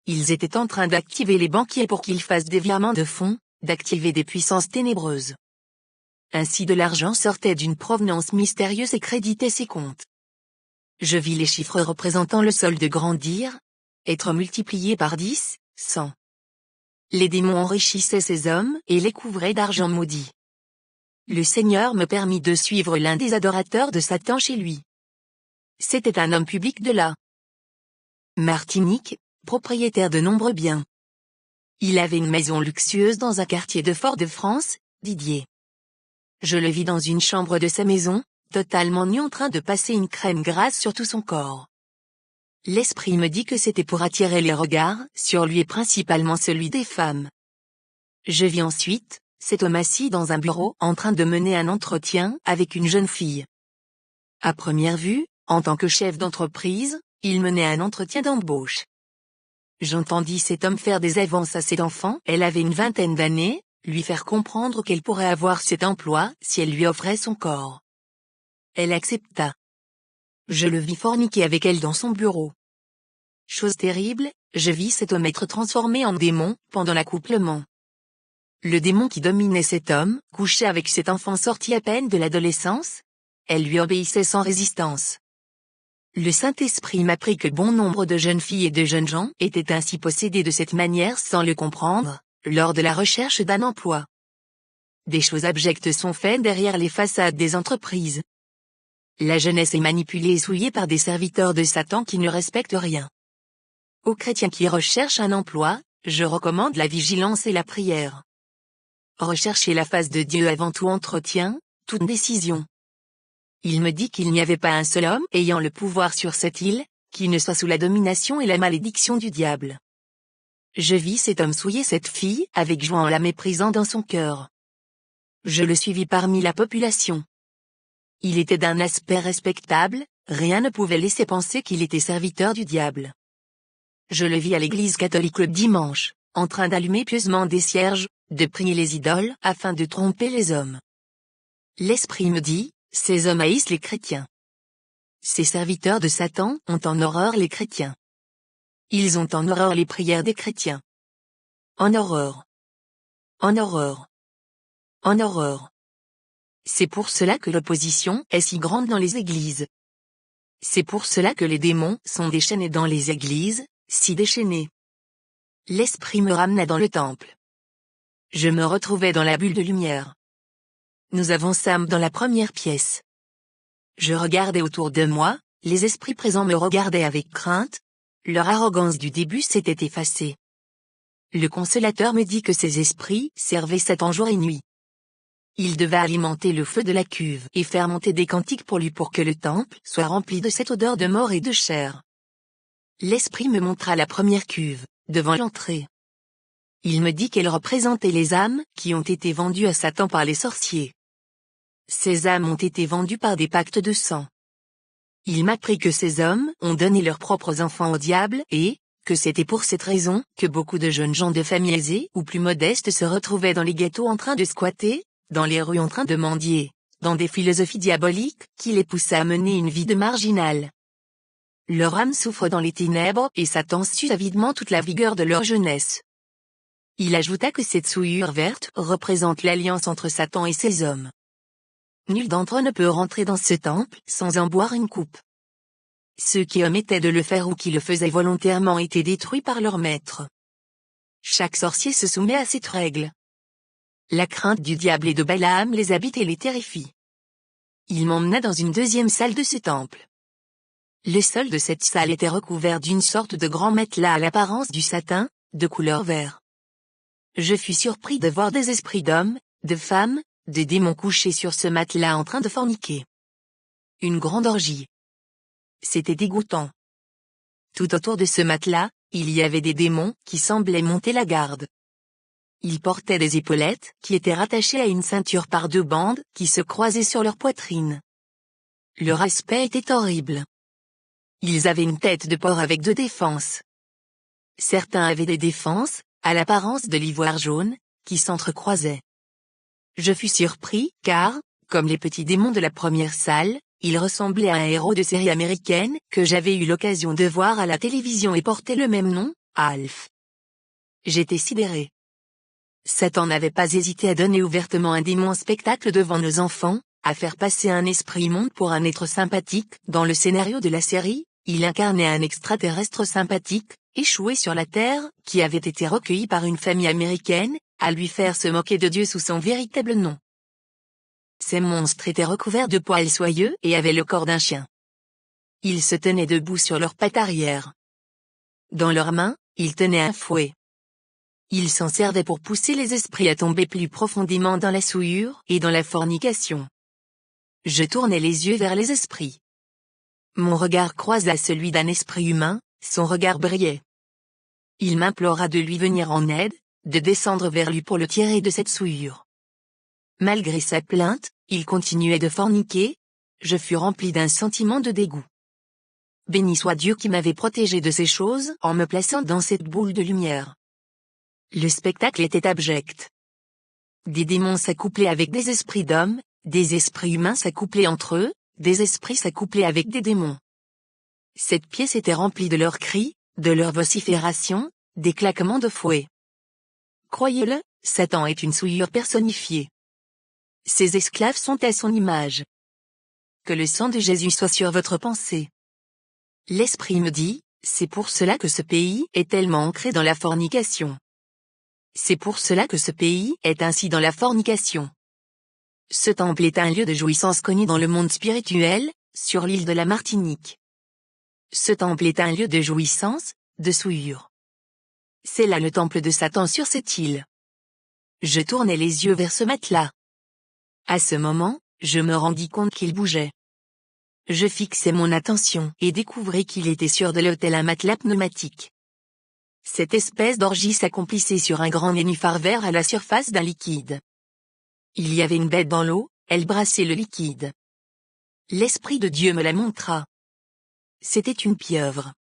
Ils étaient en train d'activer les banquiers pour qu'ils fassent des virements de fonds, d'activer des puissances ténébreuses. Ainsi de l'argent sortait d'une provenance mystérieuse et créditait ces comptes. Je vis les chiffres représentant le solde grandir, être multipliés par 10, 100. Les démons enrichissaient ces hommes et les couvraient d'argent maudit. Le Seigneur me permit de suivre l'un des adorateurs de Satan chez lui. C'était un homme public de la Martinique, propriétaire de nombreux biens. Il avait une maison luxueuse dans un quartier de Fort-de-France, Didier. Je le vis dans une chambre de sa maison, totalement nu en train de passer une crème grasse sur tout son corps. L'esprit me dit que c'était pour attirer les regards sur lui et principalement celui des femmes. Je vis ensuite cet homme assis dans un bureau en train de mener un entretien avec une jeune fille. À première vue, en tant que chef d'entreprise, il menait un entretien d'embauche. J'entendis cet homme faire des avances à cet enfant, elle avait une vingtaine d'années, lui faire comprendre qu'elle pourrait avoir cet emploi si elle lui offrait son corps. Elle accepta. Je le vis forniquer avec elle dans son bureau. Chose terrible, je vis cet homme être transformé en démon pendant l'accouplement. Le démon qui dominait cet homme couchait avec cet enfant sorti à peine de l'adolescence. Elle lui obéissait sans résistance. Le Saint-Esprit m'apprit que bon nombre de jeunes filles et de jeunes gens étaient ainsi possédés de cette manière sans le comprendre, lors de la recherche d'un emploi. Des choses abjectes sont faites derrière les façades des entreprises. La jeunesse est manipulée et souillée par des serviteurs de Satan qui ne respectent rien. Aux chrétiens qui recherchent un emploi, je recommande la vigilance et la prière. Recherchez la face de Dieu avant tout entretien, toute décision. Il me dit qu'il n'y avait pas un seul homme ayant le pouvoir sur cette île, qui ne soit sous la domination et la malédiction du diable. Je vis cet homme souiller cette fille avec joie en la méprisant dans son cœur. Je le suivis parmi la population. Il était d'un aspect respectable, rien ne pouvait laisser penser qu'il était serviteur du diable. Je le vis à l'église catholique le dimanche, en train d'allumer pieusement des cierges, de prier les idoles afin de tromper les hommes. L'Esprit me dit, ces hommes haïssent les chrétiens. Ces serviteurs de Satan ont en horreur les chrétiens. Ils ont en horreur les prières des chrétiens. En horreur. En horreur. En horreur. C'est pour cela que l'opposition est si grande dans les églises. C'est pour cela que les démons sont déchaînés dans les églises, si déchaînés. L'Esprit me ramena dans le temple. Je me retrouvais dans la bulle de lumière. Nous avançâmes dans la première pièce. Je regardais autour de moi, les esprits présents me regardaient avec crainte. Leur arrogance du début s'était effacée. Le consolateur me dit que ces esprits servaient Satan jour et nuit. Il devait alimenter le feu de la cuve et faire monter des cantiques pour lui pour que le temple soit rempli de cette odeur de mort et de chair. L'Esprit me montra la première cuve, devant l'entrée. Il me dit qu'elle représentait les âmes qui ont été vendues à Satan par les sorciers. Ces âmes ont été vendues par des pactes de sang. Il m'apprit que ces hommes ont donné leurs propres enfants au diable et que c'était pour cette raison que beaucoup de jeunes gens de familles aisées ou plus modestes se retrouvaient dans les ghettos en train de squatter, dans les rues en train de mendier, dans des philosophies diaboliques qui les poussaient à mener une vie de marginal. Leur âme souffre dans les ténèbres et Satan suce avidement toute la vigueur de leur jeunesse. Il ajouta que cette souillure verte représente l'alliance entre Satan et ses hommes. Nul d'entre eux ne peut rentrer dans ce temple sans en boire une coupe. Ceux qui omettaient de le faire ou qui le faisaient volontairement étaient détruits par leur maître. Chaque sorcier se soumet à cette règle. La crainte du diable et de Balaam les habite et les terrifie. Il m'emmena dans une deuxième salle de ce temple. Le sol de cette salle était recouvert d'une sorte de grand matelas à l'apparence du satin, de couleur vert. Je fus surpris de voir des esprits d'hommes, de femmes, de démons couchés sur ce matelas en train de forniquer. Une grande orgie. C'était dégoûtant. Tout autour de ce matelas, il y avait des démons qui semblaient monter la garde. Ils portaient des épaulettes qui étaient rattachées à une ceinture par deux bandes qui se croisaient sur leur poitrine. Leur aspect était horrible. Ils avaient une tête de porc avec deux défenses. Certains avaient des défenses, à l'apparence de l'ivoire jaune, qui s'entrecroisaient. Je fus surpris, car, comme les petits démons de la première salle, il ressemblait à un héros de série américaine que j'avais eu l'occasion de voir à la télévision et portait le même nom, Alf. J'étais sidéré. Satan n'avait pas hésité à donner ouvertement un démon spectacle devant nos enfants, à faire passer un esprit immonde pour un être sympathique. Dans le scénario de la série, il incarnait un extraterrestre sympathique, échoué sur la Terre, qui avait été recueilli par une famille américaine, à lui faire se moquer de Dieu sous son véritable nom. Ces monstres étaient recouverts de poils soyeux et avaient le corps d'un chien. Ils se tenaient debout sur leurs pattes arrière. Dans leurs mains, ils tenaient un fouet. Ils s'en servaient pour pousser les esprits à tomber plus profondément dans la souillure et dans la fornication. Je tournai les yeux vers les esprits. Mon regard croisa celui d'un esprit humain, son regard brillait. Il m'implora de lui venir en aide, de descendre vers lui pour le tirer de cette souillure. Malgré sa plainte, il continuait de forniquer. Je fus rempli d'un sentiment de dégoût. béni soit Dieu qui m'avait protégé de ces choses en me plaçant dans cette boule de lumière. Le spectacle était abject. Des démons s'accouplaient avec des esprits d'hommes, des esprits humains s'accouplaient entre eux, des esprits s'accouplaient avec des démons. Cette pièce était remplie de leurs cris, de leurs vociférations, des claquements de fouet. Croyez-le, Satan est une souillure personnifiée. Ses esclaves sont à son image. Que le sang de Jésus soit sur votre pensée. L'Esprit me dit, c'est pour cela que ce pays est tellement ancré dans la fornication. C'est pour cela que ce pays est ainsi dans la fornication. Ce temple est un lieu de jouissance connu dans le monde spirituel, sur l'île de la Martinique. Ce temple est un lieu de jouissance, de souillure. C'est là le temple de Satan sur cette île. Je tournai les yeux vers ce matelas. À ce moment, je me rendis compte qu'il bougeait. Je fixai mon attention et découvris qu'il était sur de l'autel un matelas pneumatique. Cette espèce d'orgie s'accomplissait sur un grand nénuphar vert à la surface d'un liquide. Il y avait une bête dans l'eau, elle brassait le liquide. L'Esprit de Dieu me la montra. C'était une pieuvre.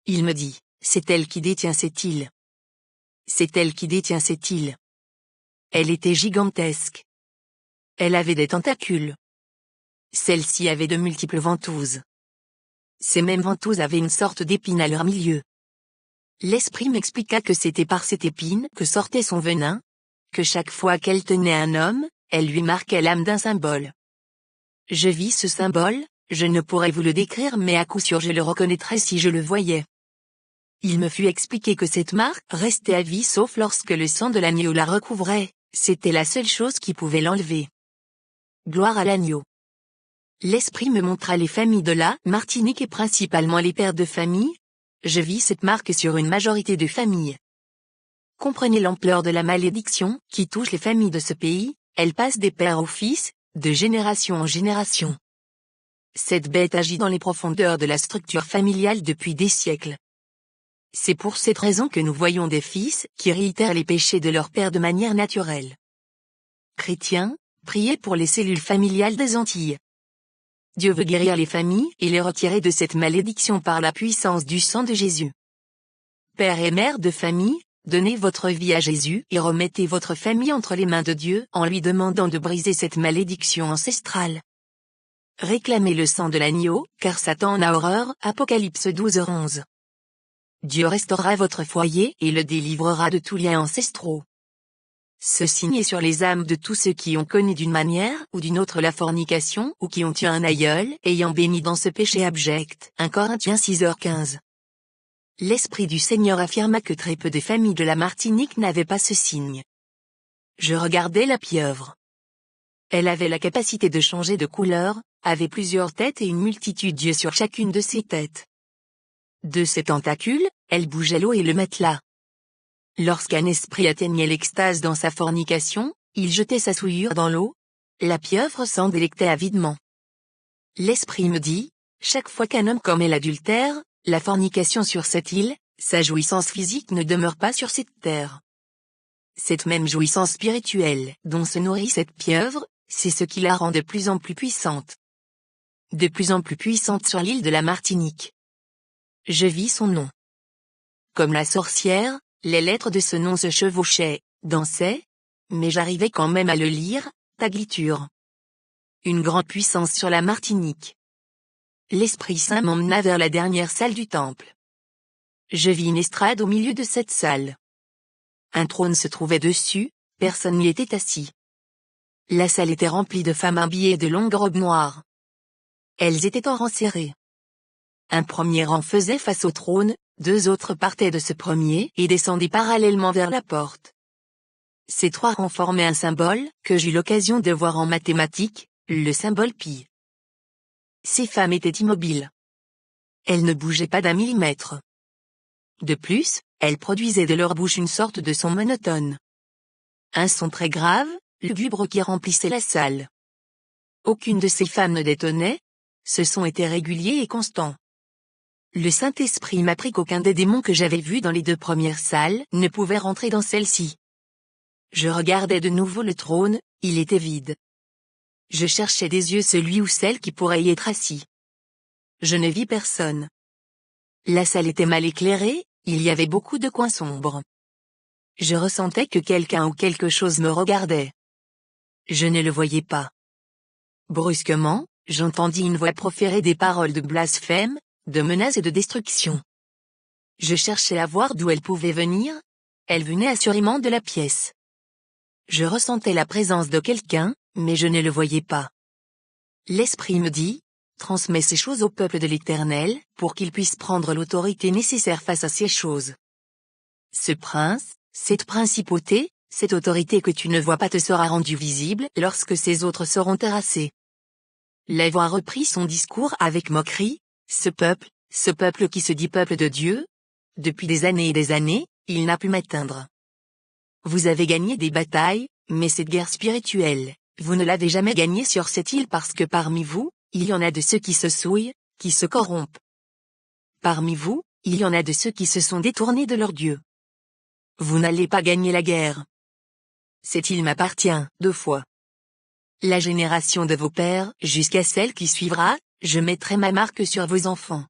Il me dit, c'est elle qui détient cette île. C'est elle qui détient cette île. Elle était gigantesque. Elle avait des tentacules. Celle-ci avait de multiples ventouses. Ces mêmes ventouses avaient une sorte d'épine à leur milieu. L'Esprit m'expliqua que c'était par cette épine que sortait son venin, que chaque fois qu'elle tenait un homme, elle lui marquait l'âme d'un symbole. Je vis ce symbole, je ne pourrais vous le décrire mais à coup sûr je le reconnaîtrais si je le voyais. Il me fut expliqué que cette marque restait à vie sauf lorsque le sang de l'agneau la recouvrait, c'était la seule chose qui pouvait l'enlever. Gloire à l'agneau. L'Esprit me montra les familles de la Martinique et principalement les pères de famille. Je vis cette marque sur une majorité de familles. Comprenez l'ampleur de la malédiction qui touche les familles de ce pays, elle passe des pères aux fils, de génération en génération. Cette bête agit dans les profondeurs de la structure familiale depuis des siècles. C'est pour cette raison que nous voyons des fils qui réitèrent les péchés de leur père de manière naturelle. Chrétiens, priez pour les cellules familiales des Antilles. Dieu veut guérir les familles et les retirer de cette malédiction par la puissance du sang de Jésus. Père et mère de famille, donnez votre vie à Jésus et remettez votre famille entre les mains de Dieu en lui demandant de briser cette malédiction ancestrale. Réclamez le sang de l'agneau, car Satan en a horreur. Apocalypse 12:11. Dieu restaurera votre foyer et le délivrera de tous liens ancestraux. Ce signe est sur les âmes de tous ceux qui ont connu d'une manière ou d'une autre la fornication ou qui ont eu un aïeul ayant béni dans ce péché abject. 1 Corinthiens 6h15. L'Esprit du Seigneur affirma que très peu de familles de la Martinique n'avaient pas ce signe. Je regardais la pieuvre. Elle avait la capacité de changer de couleur, avait plusieurs têtes et une multitude d'yeux sur chacune de ses têtes. De ses tentacules, elle bougeait l'eau et le matelas. Lorsqu'un esprit atteignait l'extase dans sa fornication, il jetait sa souillure dans l'eau. La pieuvre s'en délectait avidement. L'Esprit me dit, chaque fois qu'un homme commet l'adultère, la fornication sur cette île, sa jouissance physique ne demeure pas sur cette terre. Cette même jouissance spirituelle dont se nourrit cette pieuvre, c'est ce qui la rend de plus en plus puissante. De plus en plus puissante sur l'île de la Martinique. Je vis son nom. Comme la sorcière, les lettres de ce nom se chevauchaient, dansaient, mais j'arrivais quand même à le lire, tagliture. Une grande puissance sur la Martinique. L'Esprit Saint m'emmena vers la dernière salle du temple. Je vis une estrade au milieu de cette salle. Un trône se trouvait dessus, personne n'y était assis. La salle était remplie de femmes habillées de longues robes noires. Elles étaient en rang serré. Un premier rang faisait face au trône, deux autres partaient de ce premier et descendaient parallèlement vers la porte. Ces trois rangs formaient un symbole que j'eus l'occasion de voir en mathématiques, le symbole pi. Ces femmes étaient immobiles. Elles ne bougeaient pas d'un millimètre. De plus, elles produisaient de leur bouche une sorte de son monotone. Un son très grave, lugubre qui remplissait la salle. Aucune de ces femmes ne détonnait, ce son était régulier et constant. Le Saint-Esprit m'apprit qu'aucun des démons que j'avais vus dans les deux premières salles ne pouvait rentrer dans celle-ci. Je regardais de nouveau le trône, il était vide. Je cherchais des yeux celui ou celle qui pourrait y être assis. je ne vis personne. La salle était mal éclairée, il y avait beaucoup de coins sombres. Je ressentais que quelqu'un ou quelque chose me regardait. Je ne le voyais pas. Brusquement, j'entendis une voix proférer des paroles de blasphème, de menaces et de destruction. Je cherchais à voir d'où elle pouvait venir. Elle venait assurément de la pièce. Je ressentais la présence de quelqu'un, mais je ne le voyais pas. L'Esprit me dit, transmets ces choses au peuple de l'Éternel, pour qu'il puisse prendre l'autorité nécessaire face à ces choses. Ce prince, cette principauté, cette autorité que tu ne vois pas te sera rendue visible lorsque ces autres seront terrassés. La voix reprit son discours avec moquerie, ce peuple qui se dit peuple de Dieu, depuis des années et des années, il n'a pu m'atteindre. Vous avez gagné des batailles, mais cette guerre spirituelle, vous ne l'avez jamais gagnée sur cette île parce que parmi vous, il y en a de ceux qui se souillent, qui se corrompent. Parmi vous, il y en a de ceux qui se sont détournés de leur Dieu. Vous n'allez pas gagner la guerre. Cette île m'appartient, 2 fois. La génération de vos pères, jusqu'à celle qui suivra, je mettrai ma marque sur vos enfants.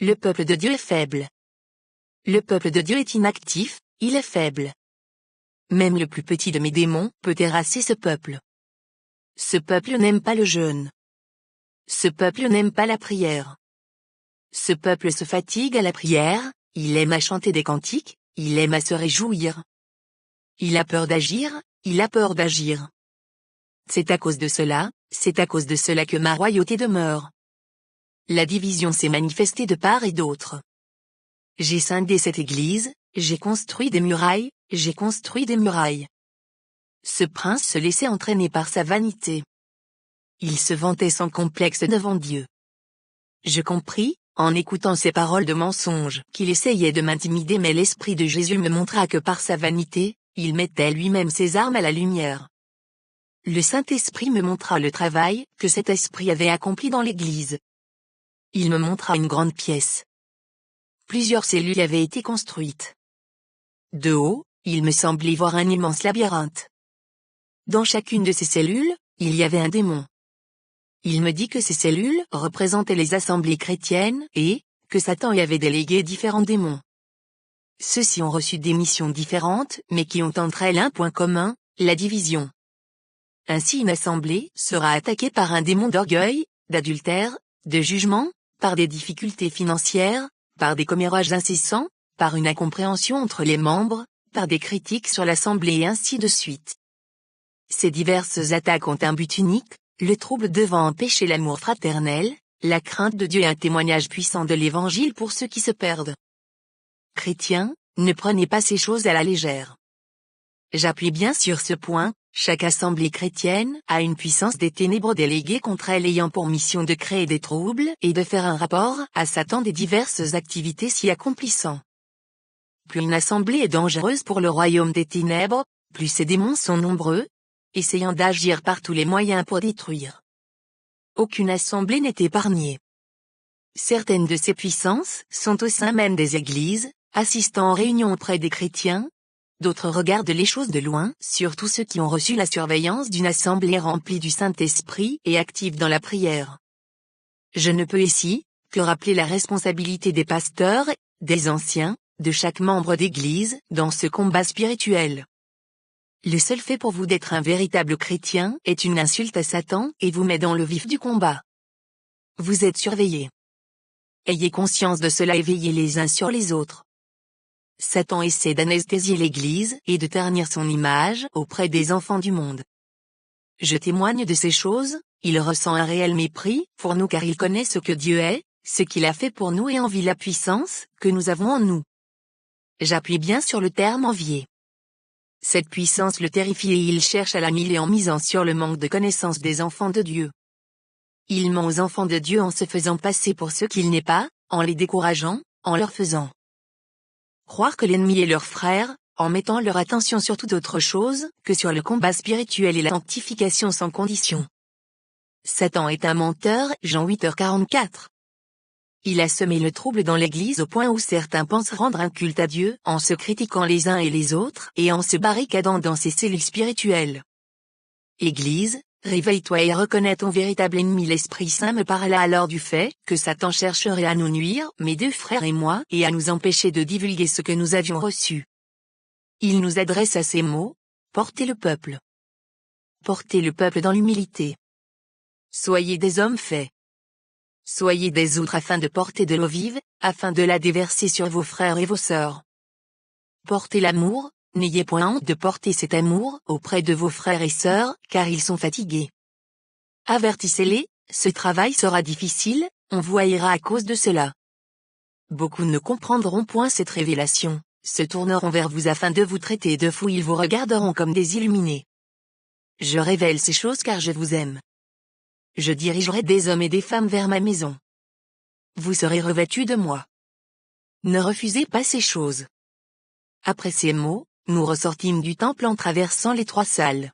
Le peuple de Dieu est faible. Le peuple de Dieu est inactif, il est faible. Même le plus petit de mes démons peut terrasser ce peuple. Ce peuple n'aime pas le jeûne. Ce peuple n'aime pas la prière. Ce peuple se fatigue à la prière, il aime à chanter des cantiques, il aime à se réjouir. Il a peur d'agir, il a peur d'agir. C'est à cause de cela que ma royauté demeure. La division s'est manifestée de part et d'autre. J'ai scindé cette église, j'ai construit des murailles, Ce prince se laissait entraîner par sa vanité. Il se vantait sans complexe devant Dieu. Je compris, en écoutant ces paroles de mensonge, qu'il essayait de m'intimider, mais l'Esprit de Jésus me montra que par sa vanité, il mettait lui-même ses armes à la lumière. Le Saint-Esprit me montra le travail que cet esprit avait accompli dans l'église. Il me montra une grande pièce. Plusieurs cellules avaient été construites. De haut, il me semblait voir un immense labyrinthe. Dans chacune de ces cellules, il y avait un démon. Il me dit que ces cellules représentaient les assemblées chrétiennes et que Satan y avait délégué différents démons. Ceux-ci ont reçu des missions différentes mais qui ont entre elles un point commun, la division. Ainsi une assemblée sera attaquée par un démon d'orgueil, d'adultère, de jugement, par des difficultés financières, par des commérages incessants, par une incompréhension entre les membres, par des critiques sur l'assemblée et ainsi de suite. Ces diverses attaques ont un but unique, le trouble devant empêcher l'amour fraternel, la crainte de Dieu et un témoignage puissant de l'Évangile pour ceux qui se perdent. Chrétiens, ne prenez pas ces choses à la légère. J'appuie bien sur ce point, chaque assemblée chrétienne a une puissance des ténèbres déléguée contre elle ayant pour mission de créer des troubles et de faire un rapport à Satan des diverses activités s'y accomplissant. Plus une assemblée est dangereuse pour le royaume des ténèbres, plus ces démons sont nombreux, essayant d'agir par tous les moyens pour détruire. Aucune assemblée n'est épargnée. Certaines de ces puissances sont au sein même des églises, assistant en réunion auprès des chrétiens. D'autres regardent les choses de loin, surtout ceux qui ont reçu la surveillance d'une assemblée remplie du Saint-Esprit et active dans la prière. Je ne peux ici que rappeler la responsabilité des pasteurs, des anciens, de chaque membre d'église dans ce combat spirituel. Le seul fait pour vous d'être un véritable chrétien est une insulte à Satan et vous met dans le vif du combat. Vous êtes surveillés. Ayez conscience de cela et veillez les uns sur les autres. Satan essaie d'anesthésier l'Église et de ternir son image auprès des enfants du monde. Je témoigne de ces choses, il ressent un réel mépris pour nous car il connaît ce que Dieu est, ce qu'il a fait pour nous et envie la puissance que nous avons en nous. J'appuie bien sur le terme envier. Cette puissance le terrifie et il cherche à la l'annihiler en misant sur le manque de connaissance des enfants de Dieu. Il ment aux enfants de Dieu en se faisant passer pour ce qu'il n'est pas, en les décourageant, en leur faisant croire que l'ennemi est leur frère, en mettant leur attention sur toute autre chose que sur le combat spirituel et la sanctification sans condition. Satan est un menteur, Jean 8h44. Il a semé le trouble dans l'Église au point où certains pensent rendre un culte à Dieu en se critiquant les uns et les autres et en se barricadant dans ses cellules spirituelles. Église, Réveille-toi et reconnais ton véritable ennemi. L'Esprit Saint me parla alors du fait que Satan chercherait à nous nuire, mes deux frères et moi, et à nous empêcher de divulguer ce que nous avions reçu. Il nous adressa ces mots: portez le peuple. Portez le peuple dans l'humilité. Soyez des hommes faits. Soyez des outres afin de porter de l'eau vive, afin de la déverser sur vos frères et vos sœurs. Portez l'amour, n'ayez point honte de porter cet amour auprès de vos frères et sœurs, car ils sont fatigués. Avertissez-les, ce travail sera difficile, on vous haïra à cause de cela. Beaucoup ne comprendront point cette révélation, se tourneront vers vous afin de vous traiter de fous, ils vous regarderont comme des illuminés. Je révèle ces choses car je vous aime. Je dirigerai des hommes et des femmes vers ma maison. Vous serez revêtus de moi. Ne refusez pas ces choses. Après ces mots, nous ressortîmes du temple en traversant les 3 salles.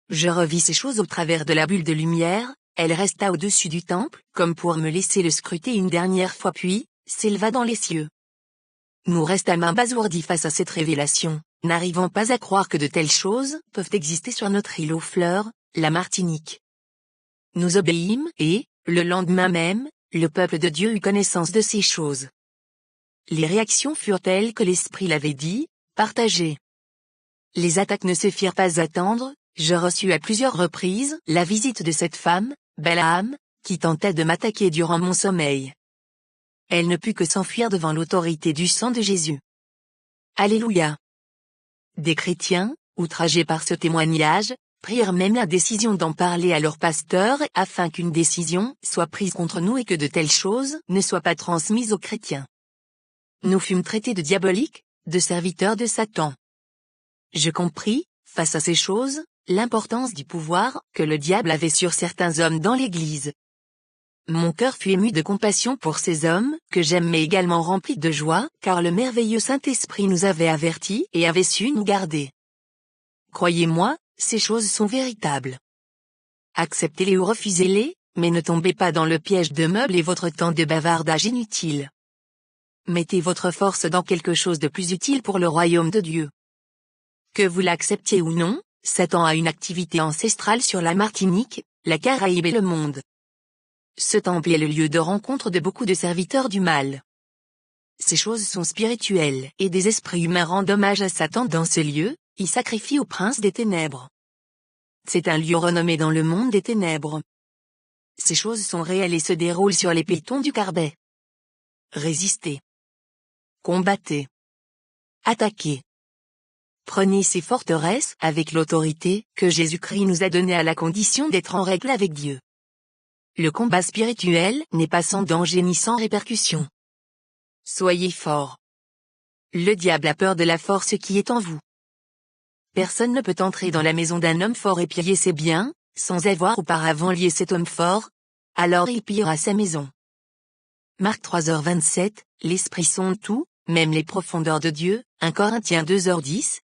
Je revis ces choses au travers de la bulle de lumière, elle resta au-dessus du temple, comme pour me laisser le scruter une dernière fois puis, s'éleva dans les cieux. Nous restâmes abasourdis face à cette révélation, n'arrivant pas à croire que de telles choses peuvent exister sur notre île aux fleurs, la Martinique. Nous obéîmes et, le lendemain même, le peuple de Dieu eut connaissance de ces choses. Les réactions furent telles que l'Esprit l'avait dit: partagez. Les attaques ne se firent pas attendre, je reçus à plusieurs reprises la visite de cette femme, Balaam, qui tentait de m'attaquer durant mon sommeil. Elle ne put que s'enfuir devant l'autorité du sang de Jésus. Alléluia. Des chrétiens, outragés par ce témoignage, prirent même la décision d'en parler à leur pasteur afin qu'une décision soit prise contre nous et que de telles choses ne soient pas transmises aux chrétiens. Nous fûmes traités de diaboliques, de serviteurs de Satan. Je compris, face à ces choses, l'importance du pouvoir que le diable avait sur certains hommes dans l'Église. Mon cœur fut ému de compassion pour ces hommes, que j'aime mais également rempli de joie, car le merveilleux Saint-Esprit nous avait avertis et avait su nous garder. Croyez-moi, ces choses sont véritables. Acceptez-les ou refusez-les, mais ne tombez pas dans le piège de meubler votre temps de bavardage inutile. Mettez votre force dans quelque chose de plus utile pour le royaume de Dieu. Que vous l'acceptiez ou non, Satan a une activité ancestrale sur la Martinique, la Caraïbe et le monde. Ce temple est le lieu de rencontre de beaucoup de serviteurs du mal. Ces choses sont spirituelles et des esprits humains rendent hommage à Satan dans ce lieu, y sacrifient au prince des ténèbres. C'est un lieu renommé dans le monde des ténèbres. Ces choses sont réelles et se déroulent sur les pitons du Carbet. Résistez. Combattez. Attaquez. Prenez ces forteresses avec l'autorité que Jésus-Christ nous a donnée à la condition d'être en règle avec Dieu. Le combat spirituel n'est pas sans danger ni sans répercussion. Soyez forts. Le diable a peur de la force qui est en vous. Personne ne peut entrer dans la maison d'un homme fort et piller ses biens, sans avoir auparavant lié cet homme fort. Alors il pillera sa maison. Marc 3h27, l'Esprit sonde tout, même les profondeurs de Dieu, 1 Corinthiens 2h10,